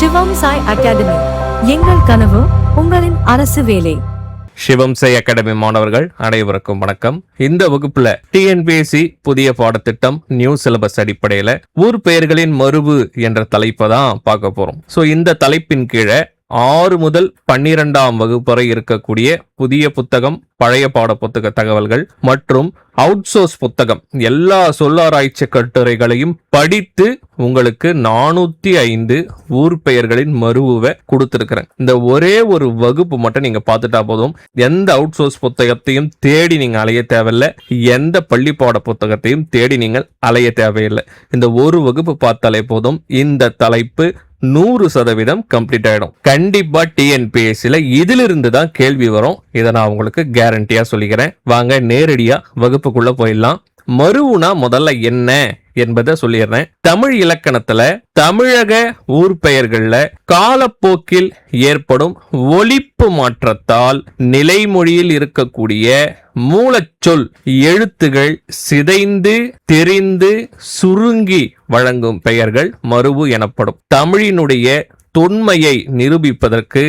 சிவம் Sai academy, எங்கள் கனவு உங்களின் அரசு வேலை. சிவம் சாய் அகாடமி மாணவர்கள் அனைவருக்கும் வணக்கம். இந்த வகுப்புல டிஎன்பிஎஸ்சி புதிய பாடத்திட்டம் நியூ சிலபஸ் அடிப்படையில ஊர் பெயர்களின் மருவு என்ற தலைப்பை தான் பார்க்க போறோம். சோ இந்த தலைப்பின் கீழே 6 முதல் 12ஆம் வகுப்பு வரை இருக்கக்கூடிய புதிய புத்தகம், பழைய பாட புத்தக தகவல்கள் மற்றும் அவுட்சோர்ஸ் புத்தகம் எல்லா சொல்லாராய்ச்சி கட்டுரைகளையும் படித்து உங்களுக்கு 405 ஊர் பெயர்களின் மருவுவை கொடுத்திருக்கிறேன். இந்த ஒரே ஒரு வகுப்பு மட்டும் நீங்க பார்த்துட்டா போதும். எந்த அவுட்சோர்ஸ் புத்தகத்தையும் தேடி நீங்க அலைய தேவையில்லை, எந்த பள்ளி பாட புத்தகத்தையும் தேடி நீங்கள் அலைய தேவையில்லை. இந்த ஒரு வகுப்பு பார்த்தாலே போதும். இந்த தலைப்பு 100% கம்ப்ளீட் ஆயிடும். கண்டிப்பா டிஎன்பிஎஸ்சில இதிலிருந்து தான் கேள்வி வரும். இதை நான் உங்களுக்கு கேரண்டியா சொல்லிக்கிறேன். வாங்க நேரடியா வகுப்புக்குள்ள போயிடலாம். மருவுனா முதல்ல என்ன என்பதை சொல்லிடுறேன். தமிழ் இலக்கணத்துல தமிழக ஊர் பெயர்கள்ல காலப்போக்கில் ஏற்படும் ஒலிப்பு மாற்றத்தால் நிலைமொழியில் இருக்கக்கூடிய மூலச்சொல் எழுத்துகள் சிதைந்து தெரிந்து சுருங்கி வழங்கும் பெயர்கள் மருவு எனப்படும். தமிழினுடைய தொன்மையை நிரூபிப்பதற்கு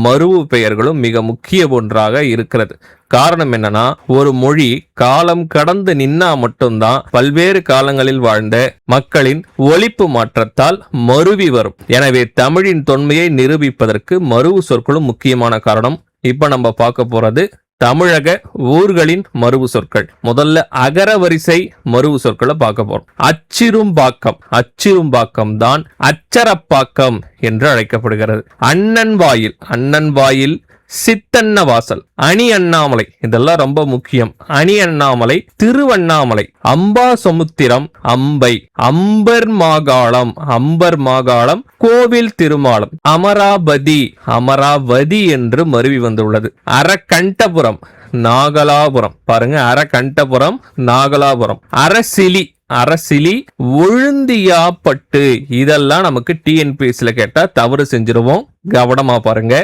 மருவு பெயர்களும் மிக முக்கிய ஒன்றாக இருக்கிறது. காரணம் என்னன்னா, ஒரு மொழி காலம் கடந்து நின்னா மட்டும்தான் பல்வேறு காலங்களில் வாழ்ந்த மக்களின் ஒலிப்பு மாற்றத்தால் மருவி வரும். எனவே தமிழின் தொன்மையை நிரூபிப்பதற்கு மருவு சொற்களும் முக்கியமான காரணம். இப்ப நம்ம பார்க்க போறது தமிழக ஊர்களின் மருவு சொற்கள். முதல்ல அகர வரிசை மருவு சொற்களை பார்க்க போறோம். அச்சிறும்பாக்கம், அச்சிறும்பாக்கம் தான் அச்சரப்பாக்கம் என்று அழைக்கப்படுகிறது. அண்ணன் வாயில், அண்ணன் வாயில், சித்தன்ன வாசல், அணி அண்ணாமலை, இதெல்லாம் ரொம்ப முக்கியம். அணி அண்ணாமலை, திருவண்ணாமலை, அம்பா சமுத்திரம், அம்பை, அம்பர் மாகாளம், அம்பர் மாகாளம், கோவில் திருமாலம், அமராவதி, அமராவதி என்று மருவி வந்துள்ளது. அரகண்டபுரம், நாகலாபுரம், பாருங்க, அரகண்டபுரம், நாகலாபுரம், அரசிலி, அரசிலி, ஒழுந்தியாப்பட்டு, இதெல்லாம் நமக்கு டிஎன்பிஎஸ்சில கேட்டா தவறு செஞ்சிருவோம். கவனமா பாருங்க.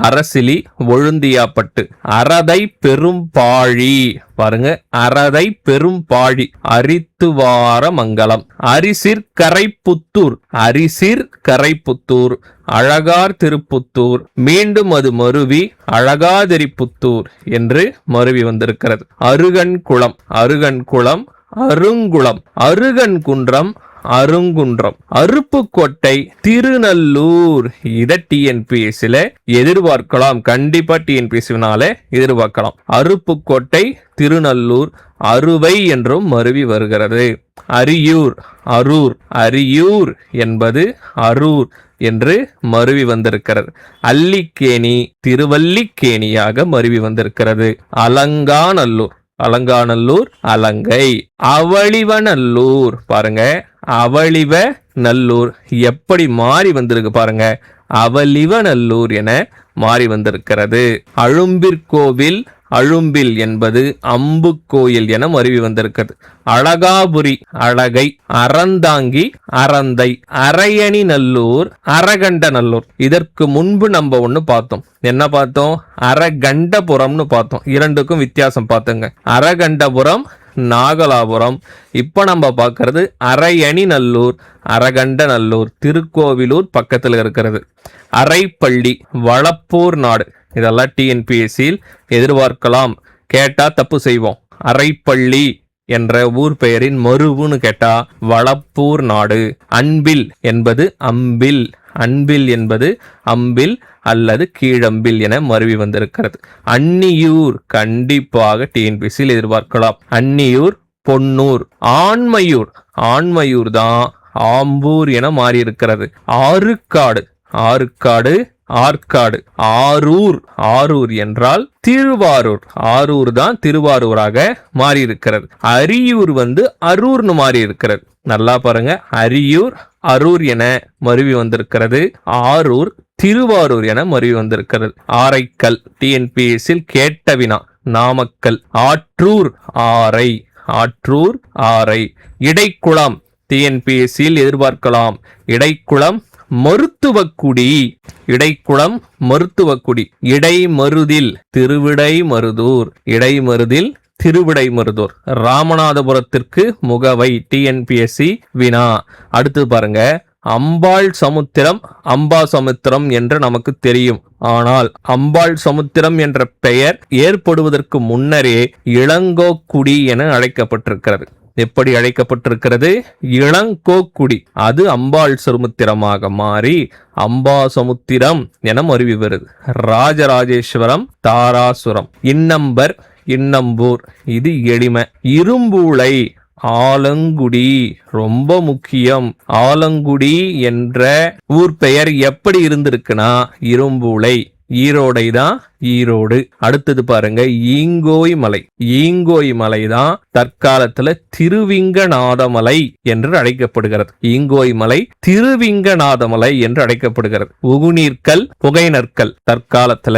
அரசிலி, ஒழுந்தியாப்பட்டு. அரதை பெரும்பாழி, பாருங்க, அரதை பெரும்பாழி, அரித்துவார மங்கலம், அரிசிர் கரைப்புத்தூர், அரிசிர் கரைப்புத்தூர், அழகார் திருப்புத்தூர், மீண்டும் அது மருவி அழகாதிரிப்புத்தூர் என்று மருவி வந்திருக்கிறது. அருகன்குளம், அருகன்குளம், அருங்குளம், அருகன்குன்றம், அருங்குன்றம், அருப்புக்கோட்டை, திருநல்லூர். இதை டிஎன்பிஎஸ்சில எதிர்பார்க்கலாம். கண்டிப்பா டிஎன்பிஎஸ்சினால எதிர்பார்க்கலாம். அருப்புக்கோட்டை, திருநல்லூர், அறுவை என்றும் மருவி வருகிறது. அரியூர், அரூர், அரியூர் என்பது அரூர் என்று மருவி வந்திருக்கிறது. அல்லிக்கேணி, திருவல்லிக்கேணியாக மருவி வந்திருக்கிறது. அலங்காநல்லூர், அலங்காநல்லூர், அலங்கை, அவளிவநல்லூர், பாருங்க, அவளிவ நல்லூர் எப்படி மாறி வந்திருக்கு பாருங்க, அவளிவநல்லூர் என மாறி வந்திருக்கிறது. அழும்பிற்கோவில், அழும்பில் என்பது அம்பு கோயில் என மருவி வந்திருக்கிறது. அழகாபுரி, அழகை, அறந்தாங்கி, அறந்தை, அரையணி நல்லூர், அரகண்ட நல்லூர். இதற்கு முன்பு நம்ம ஒண்ணு பார்த்தோம். என்ன பார்த்தோம்? அரகண்டபுரம்னு பார்த்தோம். இரண்டுக்கும் வித்தியாசம் பார்த்துங்க. அரகண்டபுரம், நாகலாபுரம். இப்ப நம்ம பார்க்கிறது அரையணி நல்லூர், அரகண்ட நல்லூர், திருக்கோவிலூர் பக்கத்தில் இருக்கிறது. அரைப்பள்ளி, வளப்பூர் நாடு. இதெல்லாம் டிஎன்பிஎஸ்சியில் எதிர்பார்க்கலாம். கேட்டா தப்பு செய்வோம். அரைப்பள்ளி என்ற ஊர் பெயரின் மருவுன்னு கேட்டா வளப்பூர் நாடு. அன்பில் என்பது அம்பில், அன்பில் என்பது அம்பில் அல்லது கீழம்பில் என மருவி வந்திருக்கிறது. அன்னியூர், கண்டிப்பாக டிஎன்பிஎஸ்சியில் எதிர்பார்க்கலாம். அன்னியூர், பொன்னூர். ஆண்மையூர், ஆண்மையூர் தான் ஆம்பூர் என மாறி இருக்கிறது. ஆறுக்காடு, ஆறுக்காடு, ஆற்காடு. ஆரூர், ஆரூர் என்றால் திருவாரூர், ஆரூர் தான் திருவாரூராக மாறி இருக்கிறது. அரியூர் வந்து அரூர்னு மாறி இருக்கிறது. நல்லா பாருங்க, அரியூர் அரூர் என மருவி வந்திருக்கிறது. ஆரூர் திருவாரூர் என மருவி வந்திருக்கிறது. ஆரைக்கல், டிஎன்பிஎஸ்சில் கேட்ட வினா. நாமக்கல், ஆற்றூர், ஆரை, ஆற்றூர், ஆரை. இடைக்குளம், டிஎன்பிஎஸ்சியில் எதிர்பார்க்கலாம். இடைக்குளம், மருத்துவக்குடி, இடைக்குளம், மருத்துவக்குடி. இடைமருதில், திருவிடைமருதூர், இடைமருதில், திருவிடைமருதூர். ராமநாதபுரத்திற்கு முகவை, டிஎன்பிஎஸ்சி வினா. அடுத்து பாருங்க, அம்பாள் சமுத்திரம், அம்பா சமுத்திரம் என்று நமக்கு தெரியும். ஆனால் அம்பாள் சமுத்திரம் என்ற பெயர் ஏற்படுவதற்கு முன்னரே இளங்கோக்குடி என அழைக்கப்பட்டிருக்கிறது. எப்படி அழைக்கப்பட்டிருக்கிறது? இளங்கோக்குடி. அது அம்பாள் சமுத்திரமாக மாறி அம்பா சமுத்திரம் என மருவி வருது. ராஜராஜேஸ்வரம், தாராசுரம், இன்னம்பர், இன்னம்பூர், இது எளிமை. இரும்பூளை, ஆலங்குடி, ரொம்ப முக்கியம். ஆலங்குடி என்ற ஊர் பெயர் எப்படி இருந்திருக்குன்னா இரும்பூளை. ஈரோடை தான் ஈரோடு. அடுத்தது பாருங்க, ஈங்கோய் மலை. ஈங்கோய் மலை தான் தற்காலத்துல திருவிங்கநாதமலை என்று அழைக்கப்படுகிறது. ஈங்கோய் மலை திருவிங்கநாதமலை என்று அழைக்கப்படுகிறது. உகுநீர்க்கல், புகைநற்கல் தற்காலத்துல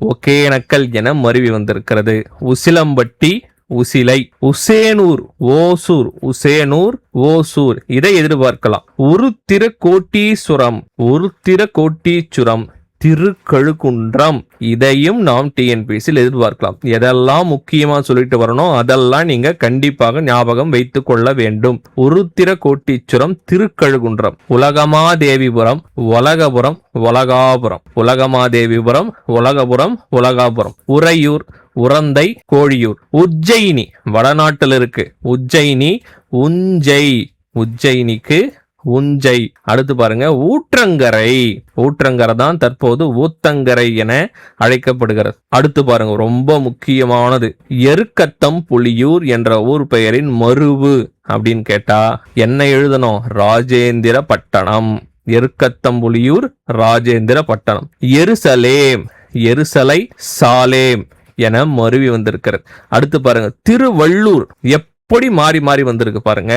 ஒகேனக்கல் என மருவி வந்திருக்கிறது. உசிலம்பட்டி, உசிலை, உசேனூர், ஓசூர், உசேனூர், ஓசூர், இதை எதிர்பார்க்கலாம். உருத்திரகோட்டீச்சுரம், திருக்கழுக்குன்றம், இதையும் நாம் டிஎன்பிஎஸ்சியில் எதிர்பார்க்கலாம். எதெல்லாம் முக்கியமா சொல்லிட்டு வரணும் அதெல்லாம் நீங்க கண்டிப்பாக ஞாபகம் வைத்துக் கொள்ள வேண்டும். உருத்திரகோட்டீச்சுரம், திருக்கழுக்குன்றம், உலகமாதேவிபுரம், உலகபுரம், உலகாபுரம், உலகமாதேவிபுரம், உலகபுரம், உலகாபுரம், உறையூர், உரந்தை, கோழியூர், உஜ்ஜயினி வடநாட்டில் இருக்கு. உஜ்ஜயினி, உஞ்சை, உஜ்ஜயினிக்கு உஞ்சை. அடுத்து பாருங்க, ஊற்றங்கரை. ஊற்றங்கரை தான் தற்போது ஊத்தங்கரை என அழைக்கப்படுகிறது. அடுத்து பாருங்க, ரொம்ப முக்கியமானது, எருக்கத்தம் புலியூர் என்ற ஊர் பெயரின் மருவு அப்படின்னு கேட்டா என்ன எழுதணும்? ராஜேந்திர பட்டணம். எருக்கத்தம்புலியூர், ராஜேந்திர பட்டணம். எருசலேம், எருசலை, சாலேம் என மருவி வந்திருக்கிறது. அடுத்து பாருங்க, திருவள்ளூர். எப்படி மாறி மாறி வந்திருக்கு பாருங்க.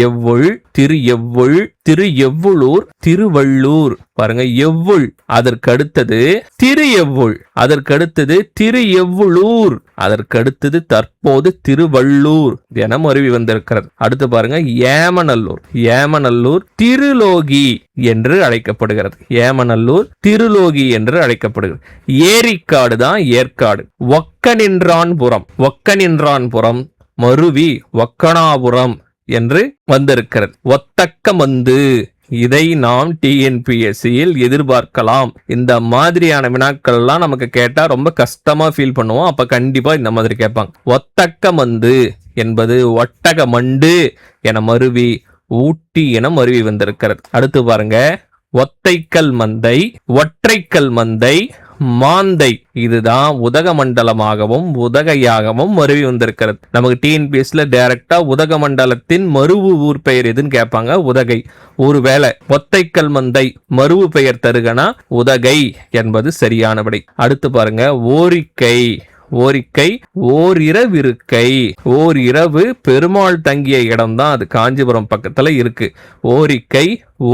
எவ்வுள், திரு எவ்வுள், திரு எவ்வுளூர், திருவள்ளூர். பாருங்க, எவ்வுள், அதற்கடுத்தது திரு எவ்வுள், அதற்கடுத்தது திரு எவ்வுளூர், அதற்கடுத்தது தற்போது திருவள்ளூர் என மருவி வந்திருக்கிறது. அடுத்து பாருங்க, ஏமநல்லூர். ஏமநல்லூர் திருலோகி என்று அழைக்கப்படுகிறது. ஏமநல்லூர் திருலோகி என்று அழைக்கப்படுகிறது. ஏரிக்காடு தான் ஏற்காடு. ஒக்கனின்றான்புரம், ஒக்கனின்றான்புரம் மருவி ஒக்கனாபுரம் என்று வந்திருக்கிறது. ஒத்தக்கமந்து, இதை நாம் டிஎன்பிஎஸ்சியில் எதிர்பார்க்கலாம். இந்த மாதிரியான வினாக்கள் எல்லாம் நமக்கு கேட்டா ரொம்ப கஷ்டமா ஃபீல் பண்ணுவோம். அப்ப கண்டிப்பா இந்த மாதிரி கேட்பாங்க. ஒத்தக்கமந்து என்பது ஒட்டக மண்டு என மருவி ஊட்டி என மருவி வந்திருக்கிறது. அடுத்து பாருங்க, ஒத்தைக்கல் மந்தை, ஒற்றைக்கல் மந்தை, மாந்தை, இதுதான் உதகமண்டலமாகவும் உதகையாகவும் மருவி வந்திருக்கிறது. நமக்கு டிஎன்பிஎஸ்ல டைரக்டா உதகமண்டலத்தின் மருவு ஊர் பெயர் எதுன்னு கேட்பாங்க. உதகை. ஒருவேளை ஒத்தைக்கல் மந்தை மருவு பெயர் தருகனா உதகை என்பது சரியான விடை. அடுத்து பாருங்க, ஓரிக்கை. ஓரிக்கை, ஓரிரவிருக்கை. ஓரிரவு பெருமாள் தங்கிய இடம் தான் அது, காஞ்சிபுரம் பக்கத்துல இருக்கு. ஓரிக்கை,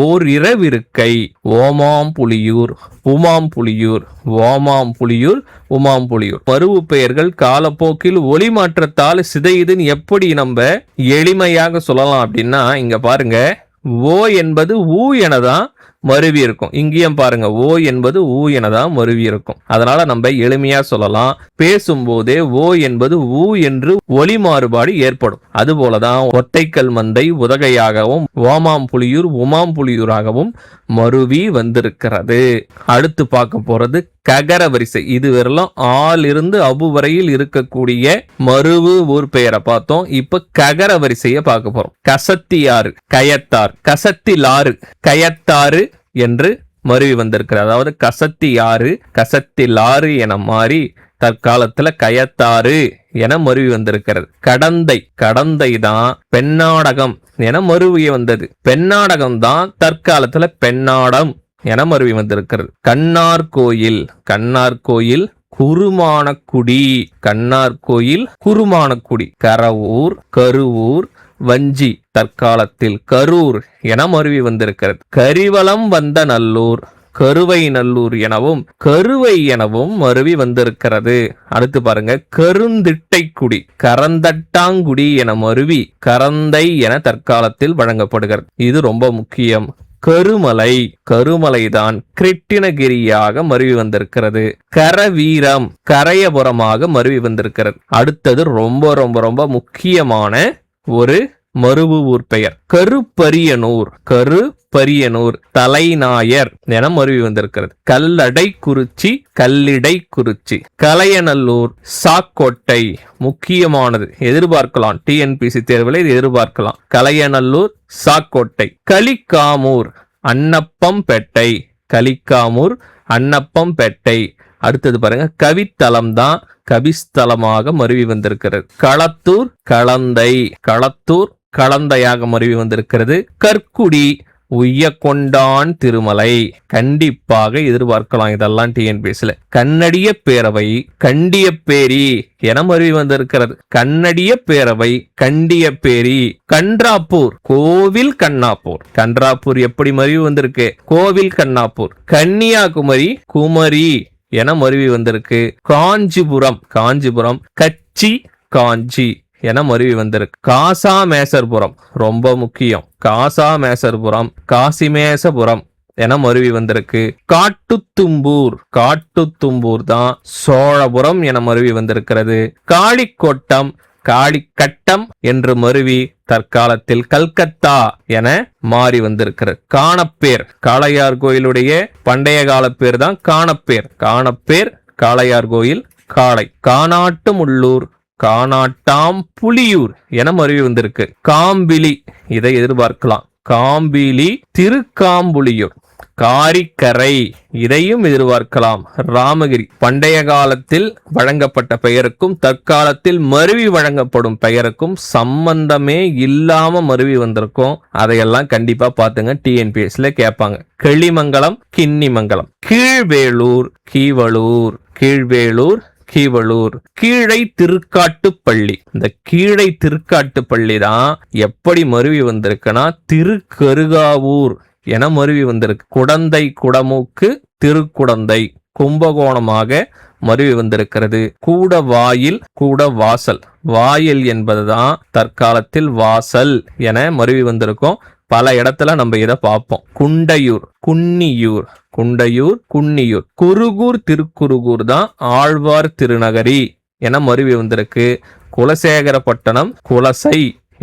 ஓரிரவிருக்கை. ஓமாம்புலியூர், உமாம்புலியூர், ஓமாம்புலியூர், உமாம்புலியூர். மருவு பெயர்கள் காலப்போக்கில் ஒளி மாற்றத்தால் சிதையுதுன்னு எப்படி நம்ம எளிமையாக சொல்லலாம் அப்படின்னா, இங்க பாருங்க, ஓ என்பது ஊ எனதான் மருவி இருக்கும். இங்கேயும் பாருங்க, ஓ என்பது ஊ எனதான் மருவி இருக்கும். அதனால நம்ம எளிமையா சொல்லலாம், பேசும்போதே ஓ என்பது ஊ என்று ஒலி மாறுபாடு ஏற்படும். அதுபோலதான் ஒத்தைக்கல் மந்தை உதகையாகவும் ஓமாம்புலியூர் உமாம்புலியூராகவும் மருவி வந்திருக்கிறது. அடுத்து பார்க்க போறது ககர வரிசை. இது வெறும் ஆலிருந்து அபு வரையில் இருக்கக்கூடிய மருவு ஊர் பெயரை பார்த்தோம். இப்ப ககர வரிசையை பார்க்க போறோம். கசத்தியாறு, கயத்தார், கசத்திலாறு, கயத்தாறு என்று மருவி வந்திருக்கிறது. அதாவது கசத்தியாறு, கசத்திலாறு என மாறி தற்காலத்துல கயத்தாறு என மருவி வந்திருக்கிறது. கடந்தை, கடந்தை தான் பெண்ணாடகம் என மருவி வந்தது. பெண்ணாடகம் தான் தற்காலத்துல பெண்ணாடம் என மருவி வந்திருக்கிறது. கண்ணார் கோயில், கண்ணார் கோயில் குருமானக்குடி, கண்ணார் கோயில் குருமானக்குடி. கரவூர், கருவூர், வஞ்சி தற்காலத்தில் கரூர் என மருவி வந்திருக்கிறது. கரிவலம் வந்த நல்லூர், கருவை நல்லூர் எனவும் கருவை எனவும் மருவி வந்திருக்கிறது. அடுத்து பாருங்க, கருந்திட்டைக்குடி, கரந்தட்டாங்குடி என மருவி கரந்தை என தற்காலத்தில் வழங்கப்படுகிறது. இது ரொம்ப முக்கியம். கருமலை, கருமலைதான் கிருட்டிணகிரியாக மருவி வந்திருக்கிறது. கரவீரம், கரையபுரமாக மருவி வந்திருக்கிறது. அடுத்தது ரொம்ப ரொம்ப ரொம்ப முக்கியமான ஒரு மருவு ஊர் பெயர். கருப்பரியனூர், கருப்பரியனூர் தலைநாயர் என மருவி வந்திருக்கிறது. கல்லடை குறிச்சி, கல்லிடை குறிச்சி. கலையநல்லூர், சாக்கோட்டை முக்கியமானது, எதிர்பார்க்கலாம் டிஎன்பிசி தேர்வில் இது எதிர்பார்க்கலாம். கலையநல்லூர், சாக்கோட்டை. கலிக்காமூர், அன்னப்பம்பேட்டை, கலிக்காமூர், அன்னப்பம்பேட்டை. அடுத்தது பாருங்க, கவித்தலம் தான் கவிஸ்தலமாக மருவி வந்திருக்கிறது. களத்தூர், களந்தை, களத்தூர் களந்தையாக மருவி வந்திருக்கிறது. கற்குடி, உய்ய கொண்டான் திருமலை, கண்டிப்பாக எதிர்பார்க்கலாம் இதெல்லாம் டிஎன்பிஎஸ்ல. கன்னடிய பேரவை, கண்டிய பேரி என மருவி வந்திருக்கிறது. கன்னடிய பேரவை, கண்டிய பேரி. கன்றாப்பூர், கோவில் கண்ணாப்பூர், கன்றாப்பூர் எப்படி மருவி வந்திருக்கு, கோவில் கண்ணாப்பூர். கன்னியாகுமரி, குமரி என மருவி வந்திருக்கு. காஞ்சிபுரம், காஞ்சிபுரம், கச்சி காஞ்சி என மருவி வந்திருக்கு. காசாமேசர்புரம் ரொம்ப முக்கியம், காசாமேசர்புரம், காசிமேசபுரம் என மருவி வந்திருக்கு. காட்டுத்தும்பூர், காட்டுத்தும்பூர் தான் சோழபுரம் என மருவி வந்திருக்கிறது. காளிக்கோட்டம், காளிக்கட்டம் என்று மருவி தற்காலத்தில் கல்கத்தா என மாறி வந்திருக்கிறது. காணப்பேர், காளையார் கோயிலுடைய பண்டைய கால பேர் தான் காணப்பேர். காணப்பேர், காளையார் கோயில், காளை. காணாட்டு முள்ளூர், காணாட்டாம் புலியூர் என மருவி வந்திருக்கு. காம்பிலி, இதை எதிர்பார்க்கலாம். காம்பிலி, திருக்காம்புலியூர். காரிக்கரை, இதையும் எதிர்பார்க்கலாம். ராமகிரி, பண்டைய காலத்தில் வழங்கப்பட்ட பெயருக்கும் தற்காலத்தில் மருவி வழங்கப்படும் பெயருக்கும் சம்பந்தமே இல்லாம மருவி வந்திருக்கும். அதையெல்லாம் கண்டிப்பா பாத்துங்க, டிஎன்பிஎஸ்ல கேட்பாங்க. கிளிமங்கலம், கிண்ணிமங்கலம். கீழ்வேளூர், கீவளூர், கீழ்வேளூர், கீவளூர். கீழை திருக்காட்டுப்பள்ளி, இந்த கீழை திருக்காட்டுப்பள்ளி தான் எப்படி மருவி வந்திருக்குன்னா திருக்கருகாவூர் என மருவி வந்திருக்கு. குடந்தை, குடமூக்கு, திருக்குடந்தை கும்பகோணமாக மருவி வந்திருக்கிறது. கூட வாயில், கூட வாசல். வாயில் என்பதுதான் தற்காலத்தில் வாசல் என மருவி வந்திருக்கும். பல இடத்துல நம்ம இதை பார்ப்போம். குண்டையூர், குன்னியூர், குண்டையூர், குன்னியூர். குருகூர், திருக்குருகூர் தான் ஆழ்வார் திருநகரி என மருவி வந்திருக்கு. குலசேகரப்பட்டணம், குலசை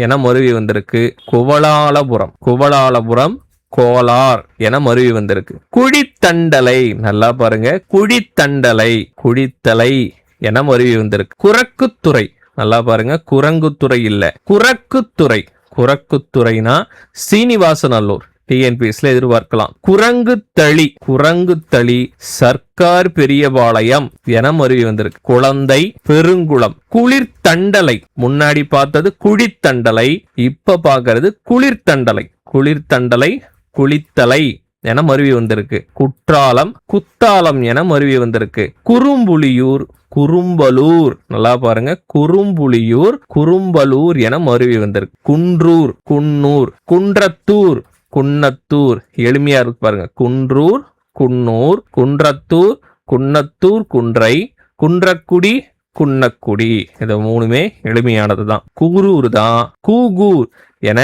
என மருவி வந்திருக்கு. குவளாலபுரம், குவளாலபுரம், கோலார் என மருவி வந்திருக்கு. குழித்தண்டலை, நல்லா பாருங்க, குழித்தண்டலை, குழித்தலை என மருவி வந்திருக்கு. குரக்குத்துறை, நல்லா பாருங்க, குரங்குத்துறை இல்ல, குரக்குத்துறை. குரக்குத்துறைனா சீனிவாசநல்லூர், டிஎன்பிஎஸ்ல எதிர்பார்க்கலாம். குரங்குத்தளி, குரங்குத்தளி, சர்க்கார் பெரியபாளையம் என மருவி வந்திருக்கு. குழந்தை, பெருங்குளம். குளிர்தண்டலை, முன்னாடி பார்த்தது குழித்தண்டலை, இப்ப பாக்குறது குளிர்தண்டலை. குளிர்தண்டலை, குளித்தலை என மருவி வந்திருக்கு. குற்றாலம், குத்தாலம் என மருவி வந்திருக்கு. குறும்புலியூர், குறும்பலூர், நல்லா பாருங்க, குறும்புலியூர், குறும்பலூர் என மருவி வந்திருக்கு. குன்றூர், குன்னூர். குன்றத்தூர், குன்னத்தூர், எளிமையா இருக்கு பாருங்க. குன்றூர், குன்னூர், குன்றத்தூர், குன்னத்தூர், குன்றை, குன்றக்குடி, குன்னக்குடி. இது மூணுமே எளிமையானது தான். கூரூர் தான் கூகூர் என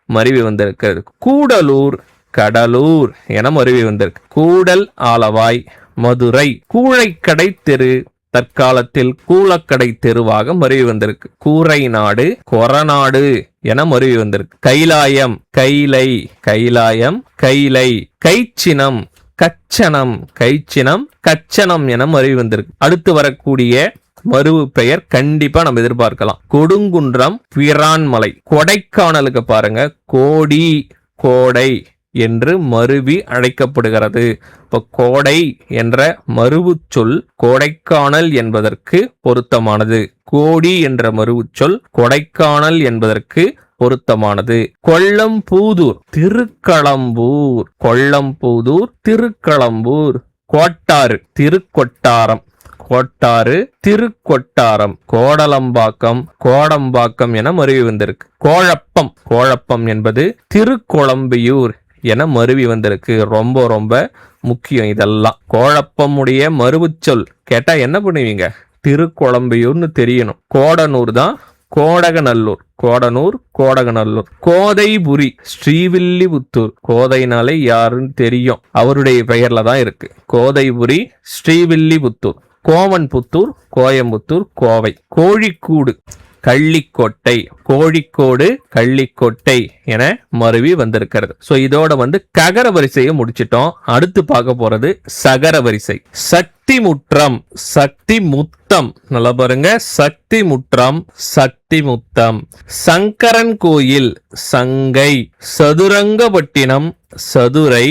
மருவி வந்திருக்கிறது. கூடலூர், கடலூர் என மருவி வந்திருக்கு. கூடல் ஆலவாய், மதுரை. கூழைக்கடை தெரு, தற்காலத்தில் கூலக்கடை தெருவாக மருவி வந்திருக்கு. கூரை நாடு, கொரநாடு என மருவி வந்திருக்கு. கைலாயம், கைலை, கைலாயம், கைலை. கைச்சினம், கச்சனம், கைச்சினம், கச்சனம் என மருவி வந்திருக்கு. அடுத்து வரக்கூடிய மருவு பெயர் கண்டிப்பா நம்ம எதிர்பார்க்கலாம். கொடுங்குன்றம், பிரான்மலை. கொடைக்கானலுக்கு பாருங்க, கோடி, கோடை என்று மருவி அழைக்கப்படுகிறது. இப்ப கோடை என்ற மருவு சொல் கொடைக்கானல் என்பதற்கு பொருத்தமானது. கோடி என்ற மருவு சொல் கொடைக்கானல் என்பதற்கு பொருத்தமானது. கொல்லம்பூதூர், திருக்களம்பூர், கொல்லம்பூதூர், திருக்களம்பூர். கோட்டாறு, திருக்கொட்டாரம், கோட்டாறு, திருக்கொட்டாரம். கோடலம்பாக்கம், கோடம்பாக்கம் என மருவி வந்திருக்கு. கோழப்பம், கோழப்பம் என்பது திருக்கொளம்பியூர் என மருவி வந்திருக்கு. ரொம்ப ரொம்ப முக்கியம் இதெல்லாம். கோழப்பமுடைய மருவுச்சொல் கேட்டா என்ன பண்ணுவீங்க, திருக்கொளம்பியூர்னு தெரியணும். கோடனூர் தான் கோடகநல்லூர், கோடனூர், கோடகநல்லூர். கோதைபுரி, ஸ்ரீவில்லிபுத்தூர். கோதைனாலே யாருன்னு தெரியும், அவருடைய பெயர்ல தான் இருக்கு. கோதைபுரி, ஸ்ரீவில்லிபுத்தூர். கோவன்புத்தூர், கோயம்புத்தூர், கோவை. கோழிக்கூடு, கள்ளிக்கோட்டை, கோழிக்கோடு கள்ளிக்கோட்டை என மருவி வந்திருக்கிறது. சோ இதோட ககர வரிசையை முடிச்சிட்டோம். அடுத்து பார்க்க போறது சகர வரிசை. சக்தி முற்றம், சக்தி முத்தம், நல்லா பாருங்க, சக்தி முற்றம், சக்தி முத்தம். சங்கரன் கோயில், சங்கை. சதுரங்கப்பட்டினம், சதுரை,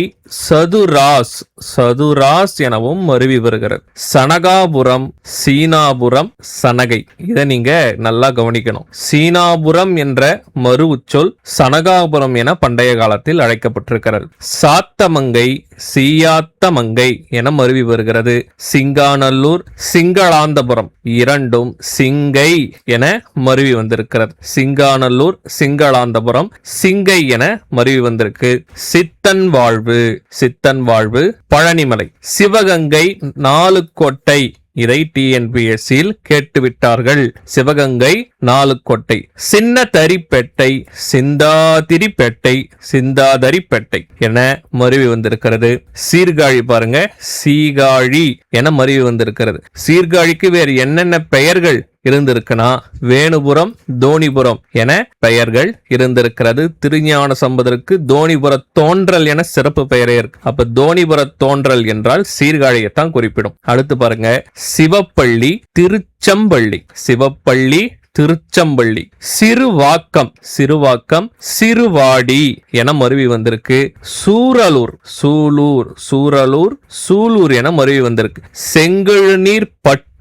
சதுராஸ், சதுராஸ் எனவும் மருவி வருகிறது. சனகாபுரம், சீனாபுரம், சனகை. இதை நீங்க நல்லா கவனிக்கணும். சீனாபுரம் என்ற மருவு சொல் சனகாபுரம் என பண்டைய காலத்தில் அழைக்கப்பட்டிருக்கிறது. சாத்தமங்கை, சீயாத்தமங்கை என மருவி வருகிறது. சிங்காநல்லூர், சிங்களாந்தபுரம் இரண்டும் சிங்கை என மருவி வந்திருக்கிறது. சிங்காநல்லூர், சிங்களாந்தபுரம் சிங்கை என மருவி வந்திருக்கு. சித்தன் வாழ்வு, சித்தன் வாழ்வு பழனிமலை. சிவகங்கை, நாலுக்கோட்டை. இதை டிஎன்பிஎஸ்சியில் கேட்டுவிட்டார்கள். சிவகங்கை, நாலுக்கோட்டை. சின்ன தரிப்பேட்டை, சிந்தாதிரிப்பேட்டை, சிந்தாதரிப்பேட்டை என மருவி வந்திருக்கிறது. சீர்காழி பாருங்க, சீகாழி என மருவி வந்திருக்கிறது. சீர்காழிக்கு வேறு என்னென்ன பெயர்கள் இருந்திருக்குன்னா வேணுபுரம், தோணிபுரம் என பெயர்கள் இருந்திருக்கிறது. திருஞான சம்பந்தருக்கு தோணிபுர தோன்றல் என சிறப்பு பெயரே இருக்கு. அப்ப தோணிபுர தோன்றல் என்றால் சீர்காழியத்தான் குறிப்பிடும். அடுத்து பாருங்க, சிவப்பள்ளி, திருச்சம்பள்ளி. சிவப்பள்ளி, திருச்சம்பள்ளி. சிறுவாக்கம், சிறுவாக்கம், சிறுவாடி என மருவி வந்திருக்கு. சூரலூர், சூலூர், சூரலூர், சூலூர் என மருவி வந்திருக்கு. செங்கழுநீர் பற்று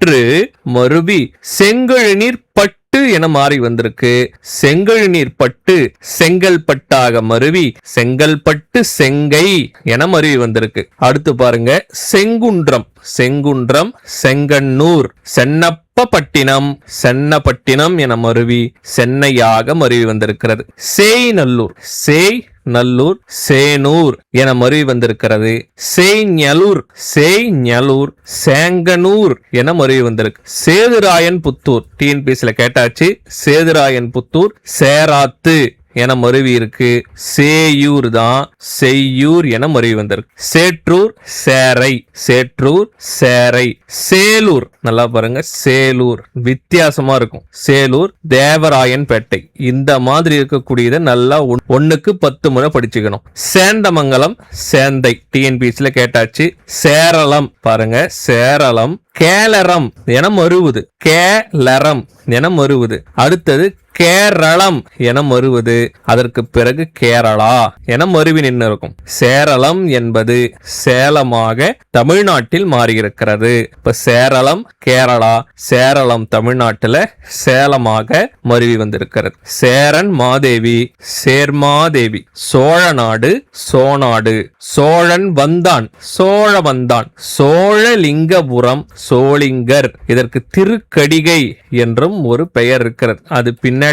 மருவி செங்கழுநீர் பட்டு என மாறி வந்திருக்கு. செங்கழுநீர் பட்டு செங்கல்பட்டாக மருவி செங்கல்பட்டு செங்கை என மருவி வந்திருக்கு. அடுத்து பாருங்க, செங்குன்றம், செங்குன்றம், செங்கண்ணூர். சென்னப்பட்டினம், சென்னப்பட்டினம் என மருவி சென்னையாக மருவி வந்திருக்கிறது. சேய் நல்லூர், சேய் நல்லூர், சேனூர் என மருவி வந்திருக்கிறது. சேஞலூர், சேஞலூர், சேங்கனூர் என மருவி வந்திருக்கு. சேதுராயன் புத்தூர், டிஎன்பிஎஸ்சில கேட்டாச்சு. சேதுராயன் புத்தூர், சேராத்து என மருவி இருக்கு. சேயூர் தான் செய்யூர் என மருவி வந்திருக்கு. சேற்றூர், சேரை, சேற்றூர், சேரை. சேலூர், நல்லா பாருங்க, சேலூர் வித்தியாசமா இருக்கும். சேலூர், தேவராயன் பேட்டை. இந்த மாதிரி இருக்கக்கூடியதை நல்லா 1க்கு 10 முறை படிச்சுக்கணும். சேந்தமங்கலம், சேந்தை, டிஎன்பிஎஸ்சில கேட்டாச்சு. சேரளம் பாருங்க, சேரளம். கேலரம் என மருவுது, கேலரம் என மருவுது. அடுத்தது கேரளம் என மருவது. அதற்கு பிறகு கேரளா என மருவி நின்று இருக்கும். சேரளம் என்பது சேலமாக தமிழ்நாட்டில் மாறியிருக்கிறது. இப்ப சேரளம் கேரளா, சேரளம் தமிழ்நாட்டில் சேலமாக மருவி வந்திருக்கிறது. சேரன் மாதேவி, சேர்மாதேவி. சோழநாடு, சோநாடு. சோழன் வந்தான், சோழ வந்தான். சோழலிங்கபுரம், சோளிங்கர். இதற்கு திருக்கடிகை என்றும் ஒரு பெயர் இருக்கிறது. அது பின்னாடி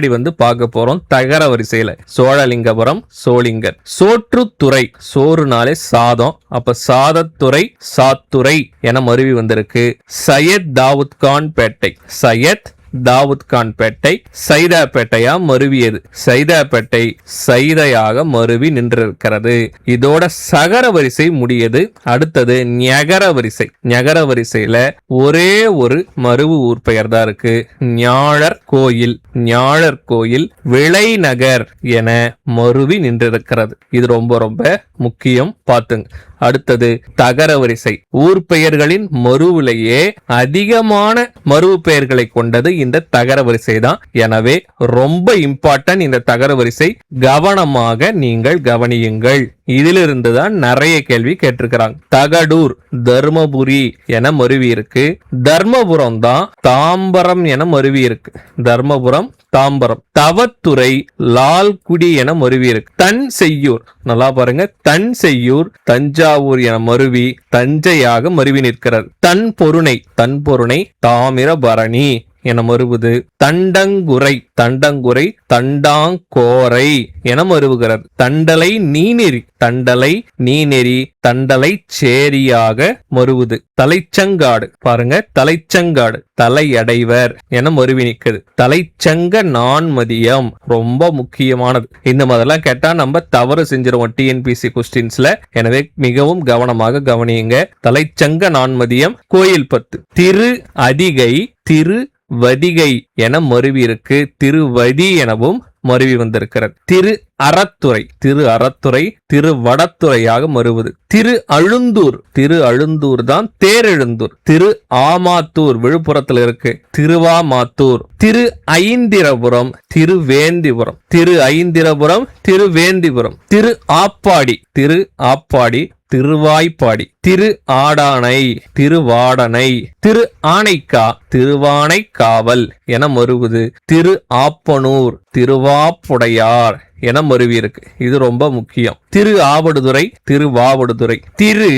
பார்க்க போறோம் தகர வரிசையில. சோழலிங்கபுரம், சோளிங்கர். சோற்றுத்துறை, சோறுனாலே சாதம். அப்ப சாதத்துறை, சாத்துறை என மருவி வந்திருக்கு. சையத் தாவூத் கான் பேட்டை, சையத் தாவூத் கான் பேட்டை சைதாப்பேட்டையா மருவியது. சைதாப்பேட்டை சைதையாக மருவி நின்றிருக்கிறது. இதோட சகர வரிசை முடியது. அடுத்தது ஞகர வரிசை. ஞகர வரிசையில ஒரே ஒரு மருவு ஊர் பெயர் தான் இருக்கு, ஞாழர் கோயில். ஞாழர் கோயில் விளைநகர் என மருவி நின்றிருக்கிறது. இது ரொம்ப ரொம்ப முக்கியம், பார்த்துங்க. அடுத்தது தகர வரிசை. ஊர் பெயர்களின் மருவிலேயே அதிகமான மருவு பெயர்களை கொண்டது இந்த தகர வரிசை தான். எனவே ரொம்ப இம்பார்ட்டன்ட் இந்த தகர வரிசை. கவனமாக நீங்கள் கவனியுங்கள். இதிலிருந்து தான் நிறைய கேள்வி கேட்டிருக்கிறாங்க. தகடூர், தர்மபுரி என மருவி இருக்கு. தர்மபுரம் தான் தாம்பரம் என மருவி இருக்கு. தர்மபுரம், தாம்பரம். தவத்துறை, லால்குடி என மருவி இருக்கு. தன் செய்யூர், நல்லா பாருங்க, தன் செய்யூர் தஞ்சாவூர் என மருவி தஞ்சையாக மருவி நிற்கிறது. தன் பொருணை, தன் பொருணை தாமிரபரணி என மருவுது. தண்டங்குறை, தண்டங்குறை தண்டாங்கோரை என மருவுகிறது. தண்டலை நீநெறி, தண்டலை நீநெறி தண்டலை சேரியாக மருவுது. தலைச்சங்காடு பாருங்க, தலைச்சங்காடு தலையடைவர் என மருவி நிற்குது. தலைச்சங்க நான்மதியம் ரொம்ப முக்கியமானது. இந்த மாதிரிலாம் கேட்டா நம்ம தவறு செஞ்சிருவோம் டிஎன்பிசி கொஸ்டின்ஸ்ல. எனவே மிகவும் கவனமாக கவனியுங்க. தலைச்சங்க நான்மதியம் கோயில் 10. திரு அதிகை, திரு வதிகை என மருவி இருக்கு. திருவதி எனவும் மருவி வந்திருக்கிறது. திரு அறத்துறை, திரு அறத்துறை திரு வடத்துறையாக மருவுது. திரு அழுந்தூர், திரு அழுந்தூர் தான் தேரெழுந்தூர். திரு ஆமாத்தூர் விழுப்புரத்துல இருக்கு, திருவாமாத்தூர். திரு ஐந்திரபுரம், திருவேந்திபுரம். திரு ஐந்திரபுரம், திருவேந்திபுரம். திரு ஆப்பாடி, திரு ஆப்பாடி திருவாய்ப்பாடி. திரு ஆடானை, திருவாடனை. திரு ஆனைக்கா, திருவானைக்காவல் என மருவுது. திரு ஆப்பனூர், திருவாப்புடையார் என மருவி இருக்கு. இது ரொம்ப முக்கியம். திரு ஆவடுதுறை, திருவாவடுதுறை. திரு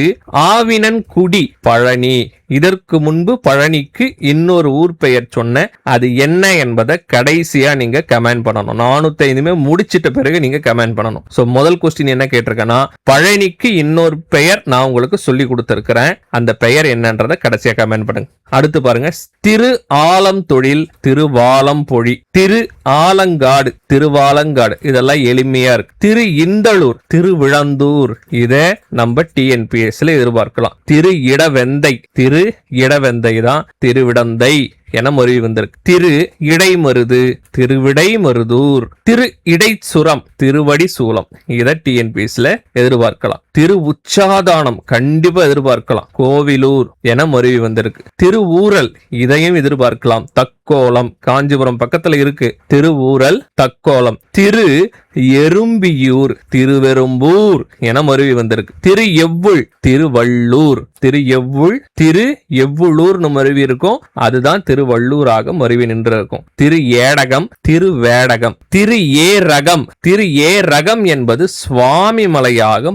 ஆவினன்குடி பழனி. இதற்கு முன்பு பழனிக்கு இன்னொரு ஊர் பெயர் சொன்ன, அது என்ன என்பதை கடைசியா நீங்க கமெண்ட் பண்ணணும். 405 முடிச்சிட்ட பிறகு நீங்க கமெண்ட் பண்ணணும். சோ முதல் கொஸ்டின் என்ன கேட்டிருக்கேன்னா, பழனிக்கு இன்னொரு பெயர் நான் உங்களுக்கு சொல்லி கொடுத்திருக்கிறேன், அந்த பெயர் என்னன்றதை கடைசியா கமெண்ட் பண்ணுங்க. அடுத்து பாருங்க, திரு ஆலம் தொழில், திருவாலம் பொழி. திரு ஆலங்காடு, திருவாலங்காடு. இதெல்லாம் எளிமையா இருக்கு. திரு இந்தளூர், திருவிழந்தூர். இத நம்ம டிஎன்பிஎஸ்ல எதிர்பார்க்கலாம். திரு இடவெந்தை, திரு இடவெந்தை தான் திருவிடந்தை என மருவி வந்திருக்கு. திரு இடைமருது, திருவிடைமருதூர். திரு இடைச்சுரம், திருவடி சூலம். இதை டிஎன்பிஎஸ்ல எதிர்பார்க்கலாம். திரு உச்சாதானம் கண்டிப்பா எதிர்பார்க்கலாம், கோவிலூர் என மருவி வந்திருக்கு. திரு ஊரல், இதையும் எதிர்பார்க்கலாம். தக்கோலம் காஞ்சிபுரம் பக்கத்துல இருக்கு, திருவூரல் தக்கோலம். திரு எறும்பியூர், திருவெரும்பூர் என மருவி வந்திருக்கு. திரு எவ்வுள், திருவள்ளூர். திரு எவ்வுள், திரு எவ்வுளூர்னு மருவி இருக்கும், அதுதான் திருவள்ளூராக மருவி நின்று இருக்கும். திரு ஏடகம், திருவேடகம். திரு ஏ ரகம், திரு ஏ ரகம் என்பது சுவாமி மலையாக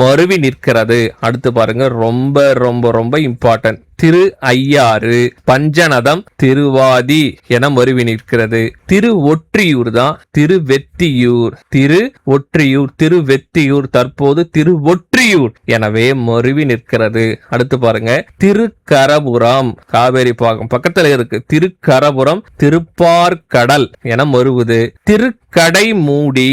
மருவி நிற்கிறது. அடுத்து பாருங்க, ரொம்ப ரொம்ப ரொம்ப இம்பார்ட்டன்ட். திரு ஐயாறு, பஞ்சநதம், திருவாதி என மருவி நிற்கிறது. திரு ஒற்றியூர் தான் திருவெத்தியூர். திரு ஒற்றியூர், திருவெத்தியூர் தற்போது திரு ஒற்றியூர் எனவே மருவி நிற்கிறது. அடுத்து பாருங்க, திருக்கரபுரம் காவேரி பாகம் பக்கத்துல இருக்கு, திருக்கரபுரம், திருப்பார்கடல் என மருவுது. திருக்கடைமூடி,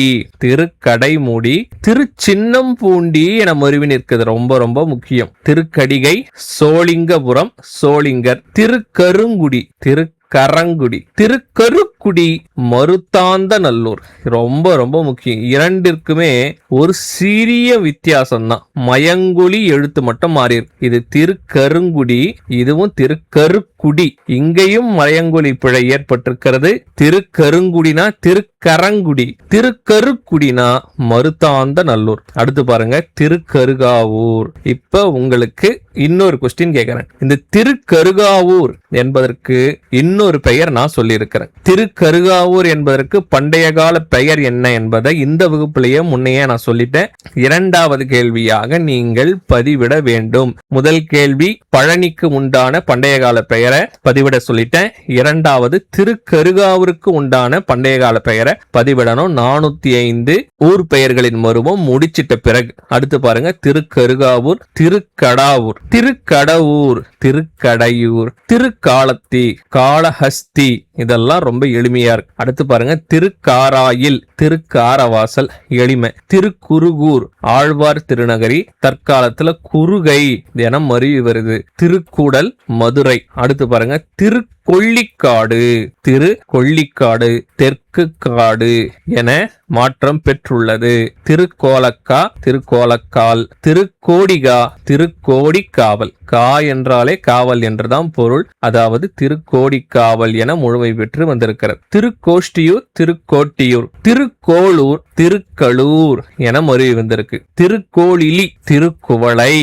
திருக்கடைமூடி. திருச்சின்னம்பூண்டி என மருவி நிற்கிறது, ரொம்ப ரொம்ப முக்கியம். திருக்கடிகை, சோளிங்கபுரம், சோளிங்கர். திருக்கருங்குடி, திருக்கரங்குடி. திருக்கருக்குடி, மருத்தாந்த நல்லூர். ரொம்ப ரொம்ப முக்கியம். இரண்டிற்குமே ஒரு சிறிய வித்தியாசம் தான், மயங்கொலி எழுத்து மட்டும் மாறி இருக்கு. இது திருக்கருங்குடி, இதுவும் திருக்கருக்குடி. இங்கேயும் மயங்கொலி பிழை ஏற்பட்டிருக்கிறது. திருக்கருங்குடினா திருக்கரங்குடி, திருக்கருக்குடினா மருத்தாந்த நல்லூர். அடுத்து பாருங்க, திருக்கருகாவூர். இப்ப உங்களுக்கு இன்னொரு கொஸ்டின் கேட்கிறேன். இந்த திருக்கருகாவூர் என்பதற்கு இன்னொரு பெயர் நான் சொல்லி இருக்கிறேன். திருக்கருகாவூர் என்பதற்கு பண்டைய கால பெயர் என்ன என்பதை இந்த வகுப்பிலேயே முன்னையே நான் சொல்லிட்டேன். இரண்டாவது கேள்வியாக நீங்கள் பதிவிட வேண்டும். முதல் கேள்வி பழனிக்கு உண்டான பண்டைய கால பெயரை பதிவிட சொல்லிட்டேன். இரண்டாவது திருக்கருகாவூருக்கு உண்டான பண்டைய கால பெயரை பதிவிடணும். 405 ஊர் பெயர்களின் மருவம் முடிச்சிட்ட பிறகு. அடுத்து பாருங்க, திருக்கருகாவூர், திருக்கடாவூர், திருக்கடவூர், திருக்கடையூர், திருக்காலத்தி, காளஹஸ்தி. இதெல்லாம் ரொம்ப எளிமையா இருக்கு. அடுத்து பாருங்க, திருக்காராயில், திருக்காரவாசல் எளிமை. திருக்குருகூர், ஆழ்வார் திருநகரி, தற்காலத்துல குறுகை என மருவி வருது. திருக்கூடல், மதுரை. அடுத்து பாருங்க, திருக்கொள்ளிக்காடு, திருக்கொள்ளிக்காடு, தெற்கு காடு என மாற்றம் பெற்றுள்ளது. திருக்கோலக்கா, திருக்கோலக்கால். திருக்கோடிகா, திருக்கோடிக்காவல். கா என்றாலே காவல் என்றுதான் பொருள், அதாவது திருக்கோடிக்காவல் என முழுமை பெற்று வந்திருக்கிறது. திருக்கோஷ்டியூர், திருக்கோட்டியூர். திருக்கோளூர், திருக்களூர் என மருவி வந்திருக்கு. திருக்கோளிலி, திருக்குவளை